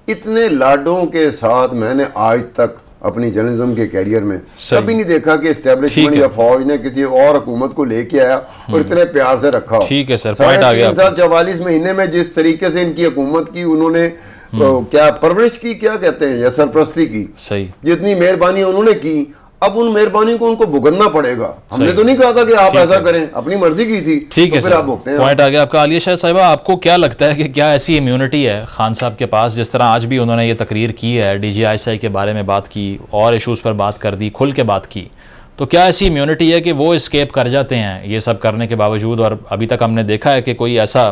इतने लाडों के साथ मैंने आज तक अपनी जर्नलिज्म के कैरियर में कभी नहीं देखा कि एस्टेब्लिशमेंट या फौज ने किसी और हुकूमत को लेके आया और इतने प्यार से रखा हो। ठीक है सर, पॉइंट आ गया। 3 साल 44 महीने में जिस तरीके से इनकी हुकूमत की उन्होंने क्या परवरिश की, क्या कहते हैं, या सरपरस्ती की, सही, जितनी मेहरबानी उन्होंने की, अब उन मेहरबानी को उनको भुगतना पड़ेगा। हमने तो नहीं कहा था कि आप ऐसा करें, अपनी मर्जी की थी। ठीक है, फिर आप भुगते हैं। पॉइंट आ गया आपका। आलिया शाह साहिबा, आपको क्या लगता है कि क्या ऐसी इम्यूनिटी है खान साहब के पास, जिस तरह आज भी उन्होंने ये तकरीर की है, DGISI के बारे में बात की और इशूज़ पर बात कर दी, खुल के बात की, तो क्या ऐसी इम्यूनिटी है कि वो एस्केप कर जाते हैं ये सब करने के बावजूद? और अभी तक हमने देखा है कि कोई ऐसा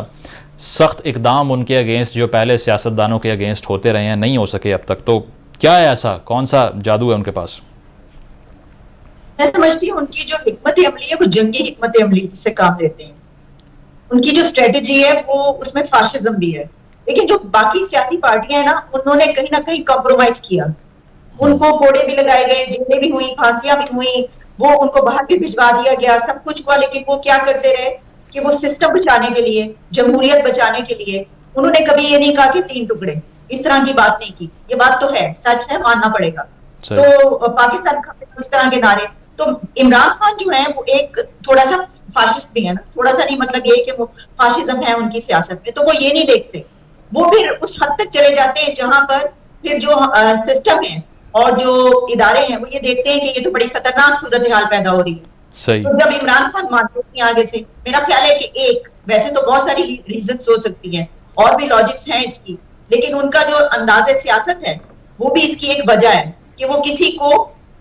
सख्त इकदाम उनके अगेंस्ट जो पहले सियासतदानों के अगेंस्ट होते रहे हैं नहीं हो सके अब तक। तो क्या है ऐसा, कौन सा जादू है उनके पास? मैं समझती हूँ उनकी जो हिकमत अमली है वो जंगी हिकमत अमली से काम लेते हैं। उनकी जो स्ट्रेटेजी है वो उसमें फाशिज्म भी है, लेकिन जो बाकी सियासी पार्टियां हैं ना, उन्होंने कहीं ना कहीं कॉम्प्रोमाइज किया। उनको कोड़े भी लगाए गए, जेलें भी हुई, फांसियां भी हुई, वो उनको बाहर भी भिजवा दिया गया, सब कुछ हुआ, लेकिन वो क्या करते रहे कि वो सिस्टम बचाने के लिए, जमहूरियत बचाने के लिए, उन्होंने कभी ये नहीं कहा कि 3 टुकड़े, इस तरह की बात नहीं की। ये बात तो है, सच है, मानना पड़ेगा। तो पाकिस्तान का इस तरह के नारे, तो इमरान खान जो है वो एक थोड़ा सा फाशिस्ट भी है ना, थोड़ा सा नहीं, मतलब ये कि वो फाशिज्म है उनकी सियासत में, तो वो ये नहीं देखते। वो फिर उस हद तक चले जाते हैं जहां पर फिर जो सिस्टम है और जो इदारे हैं वो ये देखते हैं कि ये तो बड़ी खतरनाक सूरत हाल पैदा हो रही है। सही। तो जब इमरान खान मानते हैं आगे से, मेरा ख्याल है कि एक, वैसे तो बहुत सारी रीजंस हो सकती हैं और भी लॉजिक्स हैं इसकी, लेकिन उनका जो अंदाज़े सियासत है वो भी इसकी एक वजह है कि वो किसी को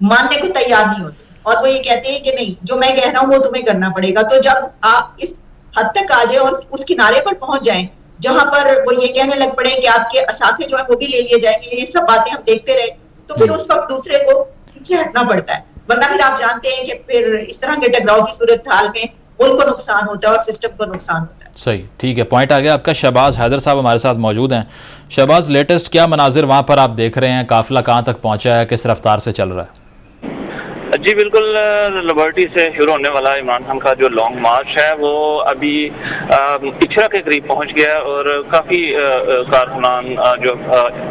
मानने को तैयार नहीं होते और वो ये कहते हैं कि नहीं, जो मैं कह रहा हूँ वो तुम्हें करना पड़ेगा। तो जब आप इस हद तक आ जाए और उस किनारे पर पहुंच जाएं जहां पर वो ये कहने लग पड़े कि आपके असासे जो है वो भी ले लिए जाएंगे, ये सब बातें हम देखते रहे, तो फिर उस वक्त दूसरे को पीछे हटना पड़ता है। वरना फिर आप जानते हैं कि फिर इस तरह के टकराव की सूरत हाल में उनको नुकसान होता है और सिस्टम को नुकसान होता है। सही, ठीक है, पॉइंट आ गया आपका। शहबाज हैदर साहब हमारे साथ मौजूद हैं। शहबाज, लेटेस्ट क्या मनाजिर वहाँ पर आप देख रहे हैं? काफिला कहाँ तक पहुँचा है, किस रफ्तार से चल रहा है? जी बिल्कुल, लिबर्टी से शुरू होने वाला इमरान खान का जो लॉन्ग मार्च है वो अभी इचरा के करीब पहुंच गया है और काफ़ी कारकुनान जो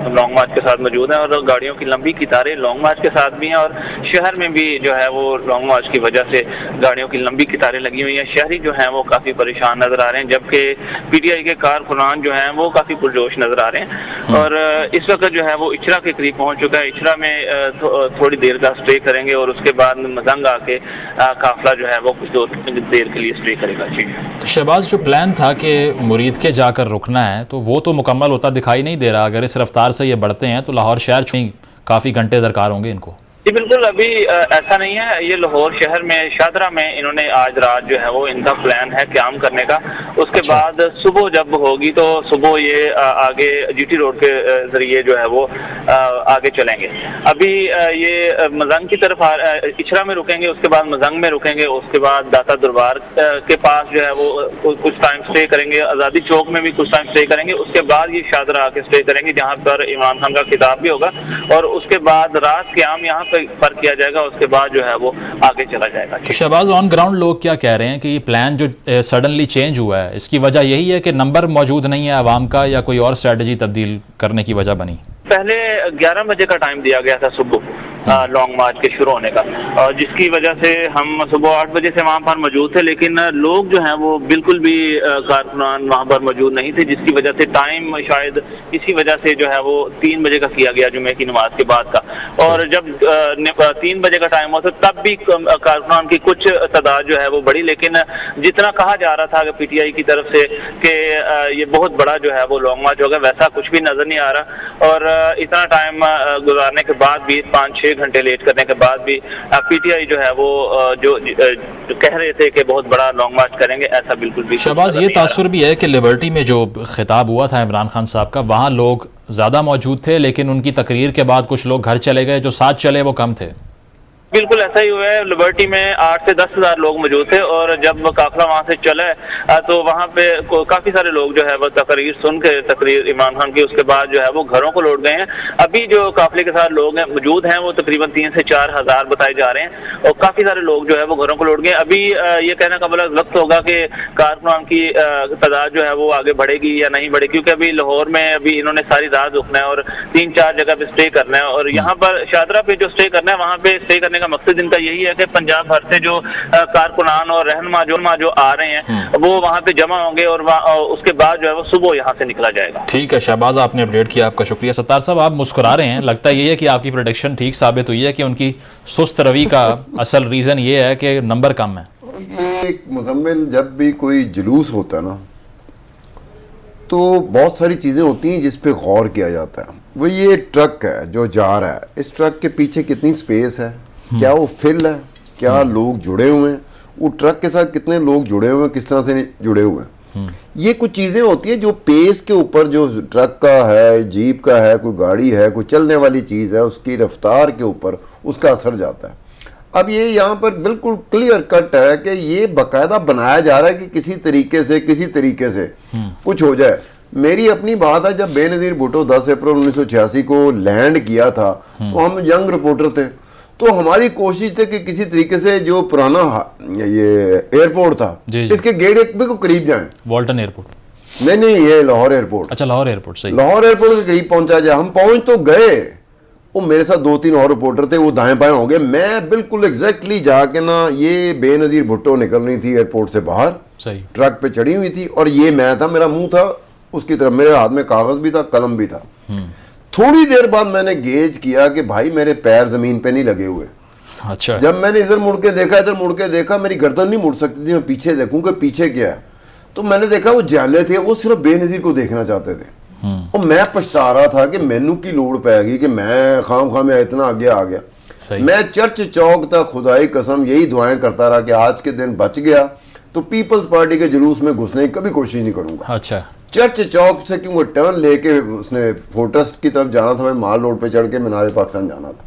लॉन्ग मार्च के साथ मौजूद हैं और गाड़ियों की लंबी कतारें लॉन्ग मार्च के साथ भी हैं और शहर में भी जो है वो लॉन्ग मार्च की वजह से गाड़ियों की लंबी कतारें लगी हुई हैं। शहरी जो हैं वो काफ़ी परेशान नज़र आ रहे हैं, जबकि PTI के कारकुनान जो हैं वो काफ़ी पुरजोश नज़र आ रहे हैं और इस वक्त जो है वो इचरा के करीब पहुँच चुका है। इचरा में थोड़ी देर का स्टे करेंगे और उसके बाद मजंग आके काफिला जो है वो कुछ देर के लिए स्टे करेगा। जी तो शहबाज, जो प्लान था कि मुरीद के जाकर रुकना है, तो वो तो मुकम्मल होता दिखाई नहीं दे रहा। अगर इस रफ्तार से ये बढ़ते हैं तो लाहौर शहर में काफ़ी घंटे दरकार होंगे इनको। जी बिल्कुल, अभी ऐसा नहीं है। ये लाहौर शहर में शादरा में इन्होंने आज रात जो है वो इनका प्लान है क्याम करने का। उसके बाद सुबह जब होगी तो सुबह ये आगे GT रोड के जरिए जो है वो आगे चलेंगे। अभी ये मजंग की तरफ इचरा में रुकेंगे, उसके बाद मजंग में रुकेंगे, उसके बाद दाता दरबार के पास जो है वो कुछ टाइम स्टे करेंगे, आज़ादी चौक में भी कुछ टाइम स्टे करेंगे, उसके बाद ये शादरा आके स्टे करेंगे जहाँ पर इमरान खान का खिताब भी होगा और उसके बाद रात क्याम यहाँ पर किया जाएगा। उसके बाद जो है वो आगे चला जाएगा। तो शहबाज, ऑन ग्राउंड लोग क्या कह रहे हैं कि ये प्लान जो सडनली चेंज हुआ है, इसकी वजह यही है कि नंबर मौजूद नहीं है आवाम का, या कोई और स्ट्रेटजी तब्दील करने की वजह बनी? पहले 11 बजे का टाइम दिया गया था सुबह लॉन्ग मार्च के शुरू होने का, और जिसकी वजह से हम सुबह 8 बजे से वहाँ पर मौजूद थे, लेकिन लोग जो हैं वो बिल्कुल भी कारकुनान वहाँ पर मौजूद नहीं थे, जिसकी वजह से टाइम शायद इसी वजह से जो है वो 3 बजे का किया गया जुमे की नमाज के बाद का। और जब 3 बजे का टाइम हुआ तब भी कारकुनान की कुछ तादाद जो है वो बढ़ी, लेकिन जितना कहा जा रहा था PTI की तरफ से कि ये बहुत बड़ा जो है वो लॉन्ग मार्च होगा, वैसा कुछ भी नजर नहीं आ रहा। और इतना टाइम गुजारने के बाद भी, 5-6 घंटे लेट करने के बाद भी PTI जो है वो जो कह रहे थे कि बहुत बड़ा लॉन्ग मार्च करेंगे, ऐसा बिल्कुल भी। शहबाज, ये तासुर भी है कि लिबर्टी में जो खिताब हुआ था इमरान खान साहब का, वहाँ लोग ज़्यादा मौजूद थे, लेकिन उनकी तकरीर के बाद कुछ लोग घर चले गए, जो साथ चले वो कम थे। बिल्कुल ऐसा ही हुआ है। लिबर्टी में 8 से 10 हज़ार लोग मौजूद थे और जब काफिला वहाँ से चला तो वहाँ पे काफी सारे लोग जो है वो तकरीर सुन के, तकरीर इमरान खान की, उसके बाद जो है वो घरों को लौट गए हैं। अभी जो काफिले के साथ लोग हैं मौजूद हैं वो तकरीबन 3 से 4 हज़ार बताए जा रहे हैं और काफी सारे लोग जो है वो घरों को लौट गए। अभी ये कहना का बड़ा वक्त होगा कि कारकुनान की तादाद जो है वो आगे बढ़ेगी या नहीं बढ़ेगी, क्योंकि अभी लाहौर में अभी इन्होंने सारी रात रुकना है और 3-4 जगह पे स्टे करना है। और यहाँ पर शादरा पे जो स्टे करना है, वहाँ पे स्टे करने का मकसद इनका यही है कि पंजाब भर से जो कारकुनान और रहनुमा जो आ रहे हैं वो वहाँ पे जमा होंगे और उसके बाद जो है वो सुबह यहाँ से निकला जाएगा। ठीक है शहबाज, आपने अपडेट किया, आपका शुक्रिया। सत्तार साहब, आप मुस्कुरा रहे हैं, लगता यही है कि आपकी प्रोडिक्शन ठीक साबित हुई है कि उनकी सुस्त रवि का असल रीजन ये है कि नंबर कम है। एक मुजम्मिल जब भी कोई जुलूस होता है ना, तो बहुत सारी चीज़ें होती हैं जिस पे गौर किया जाता है। वो ये ट्रक है जो जा रहा है, इस ट्रक के पीछे कितनी स्पेस है, क्या वो फिल है, क्या लोग जुड़े हुए हैं, वो ट्रक के साथ कितने लोग जुड़े हुए हैं, किस तरह से जुड़े हुए हैं। ये कुछ चीज़ें होती हैं जो पेस के ऊपर, जो ट्रक का है, जीप का है, कोई गाड़ी है, कोई चलने वाली चीज़ है, उसकी रफ्तार के ऊपर उसका असर जाता है। अब ये यहाँ पर बिल्कुल क्लियर कट है कि ये बाकायदा बनाया जा रहा है कि किसी तरीके से कुछ हो जाए। मेरी अपनी बात है, जब बेनज़ीर भुट्टो 10 अप्रैल 1986 को लैंड किया था तो हम यंग रिपोर्टर थे, तो हमारी कोशिश थी कि किसी तरीके से जो पुराना ये एयरपोर्ट था इसके गेट एक भी को करीब जाएं। वॉल्टन एयरपोर्ट नहीं, ये लाहौर एयरपोर्ट। अच्छा, लाहौर एयरपोर्ट, सही। लाहौर एयरपोर्ट के करीब पहुंचा जाए। हम पहुंच तो गए, वो मेरे साथ 2-3 और रिपोर्टर थे, वो दाएं बाएं हो गए। मैं बिल्कुल एग्जैक्टली जाके ना, ये बेनज़ीर भुट्टो निकल रही थी एयरपोर्ट से बाहर, सही, ट्रक पे चढ़ी हुई थी और ये मैं था, मेरा मुंह था उसकी तरफ, मेरे हाथ में कागज भी था, कलम भी था। थोड़ी देर बाद मैंने गेज किया कि भाई मेरे पैर जमीन पे नहीं लगे हुए। अच्छा। जब मैंने इधर मुड़ के देखा, मेरी गर्दन नहीं मुड़ सकती थी, मैं पीछे देखूं कि पीछे क्या है, तो मैंने देखा वो जाले थे, वो सिर्फ बेनज़ीर को देखना चाहते थे। और मैं पछता रहा था कि मैनू की लोड़ पैगी कि मैं खाम में इतना आगे आ गया। सही। मैं चर्च चौक तक खुदाई कसम यही दुआएं करता रहा कि आज के दिन बच गया तो पीपल्स पार्टी के जुलूस में घुसने की कभी कोशिश नहीं करूंगा। अच्छा, चर्च चौक से क्योंकि टर्न लेके उसने फोर्ट्रेस की तरफ जाना था, मैं माल रोड पे चढ़ के मीनार पाकिस्तान जाना था,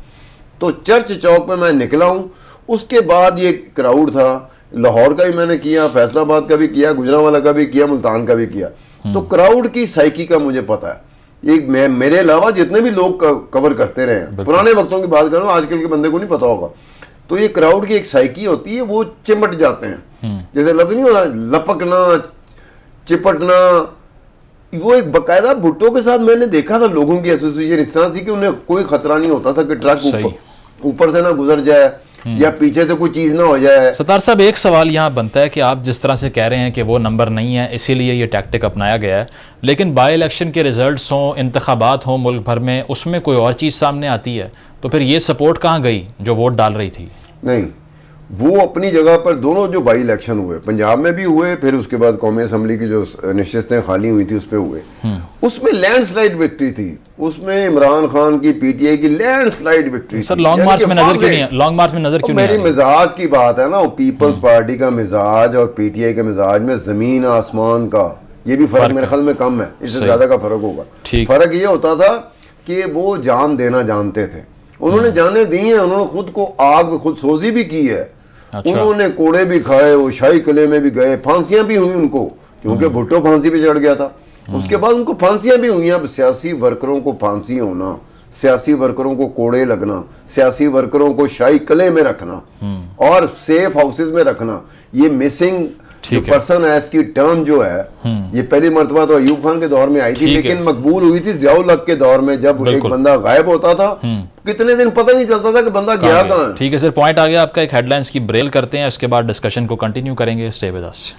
तो चर्च चौक पे मैं निकला हूँ। उसके बाद ये क्राउड था, लाहौर का भी मैंने किया, फैसलाबाद का भी किया, गुजरांवाला का भी किया, मुल्तान का भी किया, तो क्राउड की साइकी का मुझे पता है। ये मेरे अलावा जितने भी लोग कवर करते रहे हैं, पुराने वक्तों की बात कर रहा हूँ, आजकल के बंदे को नहीं पता होगा, तो ये क्राउड की एक साइकी होती है, वो चिमट जाते हैं, जैसे लफ्ज नहीं होता लपकना, चिपटना, वो एक बकायदा भुट्टो के साथ मैंने देखा था लोगों की एसोसिएशन इस तरह थी कि उन्हें कोई खतरा नहीं होता था कि ट्रक ऊपर से ना गुजर जाए या पीछे से कोई चीज़ ना हो जाए। सत्तार साहब, एक सवाल यहाँ बनता है कि आप जिस तरह से कह रहे हैं कि वो नंबर नहीं है इसीलिए ये टैक्टिक अपनाया गया है, लेकिन बाई इलेक्शन के रिजल्ट्स हों, इंतखाबात हों मुल्क भर में, उसमें कोई और चीज़ सामने आती है, तो फिर ये सपोर्ट कहाँ गई जो वोट डाल रही थी? नहीं, वो अपनी जगह पर दोनों जो बाई इलेक्शन हुए, पंजाब में भी हुए, फिर उसके बाद कौमी असम्बली की जो नशिस्तें खाली हुई थी उस पर हुए, उसमें लैंडस्लाइड विक्ट्री थी, उसमें इमरान खान की पीटीआई की लैंडस्लाइड विक्ट्री। सर लॉन्ग मार्च में नजर क्यों नहीं है? लॉन्ग मार्च में नजर क्यों नहीं? मेरी मिजाज की बात है ना, पीपल्स पार्टी का मिजाज और पीटीआई के मिजाज में जमीन आसमान का ये भी फर्क मेरे ख्याल में कम है, इससे ज्यादा का फर्क होगा। फर्क ये होता था कि वो जान देना जानते थे, उन्होंने जाने दी है, उन्होंने खुद को आग खुद सोजी भी की है। अच्छा। उन्होंने कोड़े भी खाए, वो शाही किले में भी गए, फांसियां भी हुई उनको, क्योंकि भुट्टो फांसी पे चढ़ गया था, उसके बाद उनको फांसियां भी हुई। अब सियासी वर्करों को फांसी होना, सियासी वर्करों को कोड़े लगना, सियासी वर्करों को शाही किले में रखना और सेफ हाउसेज में रखना, ये मिसिंग पर्सन है, इसकी टर्म जो है ये पहली मर्तबा तो अयूब खान के दौर में आई थी, लेकिन मकबूल हुई थी ज़ियाउल हक के दौर में, जब एक बंदा गायब होता था कितने दिन पता नहीं चलता था कि बंदा गया कहाँ है। ठीक है सर, पॉइंट आ गया आपका। एक हेडलाइंस की ब्रेल करते हैं, इसके बाद डिस्कशन को कंटिन्यू करेंगे। Stay with us.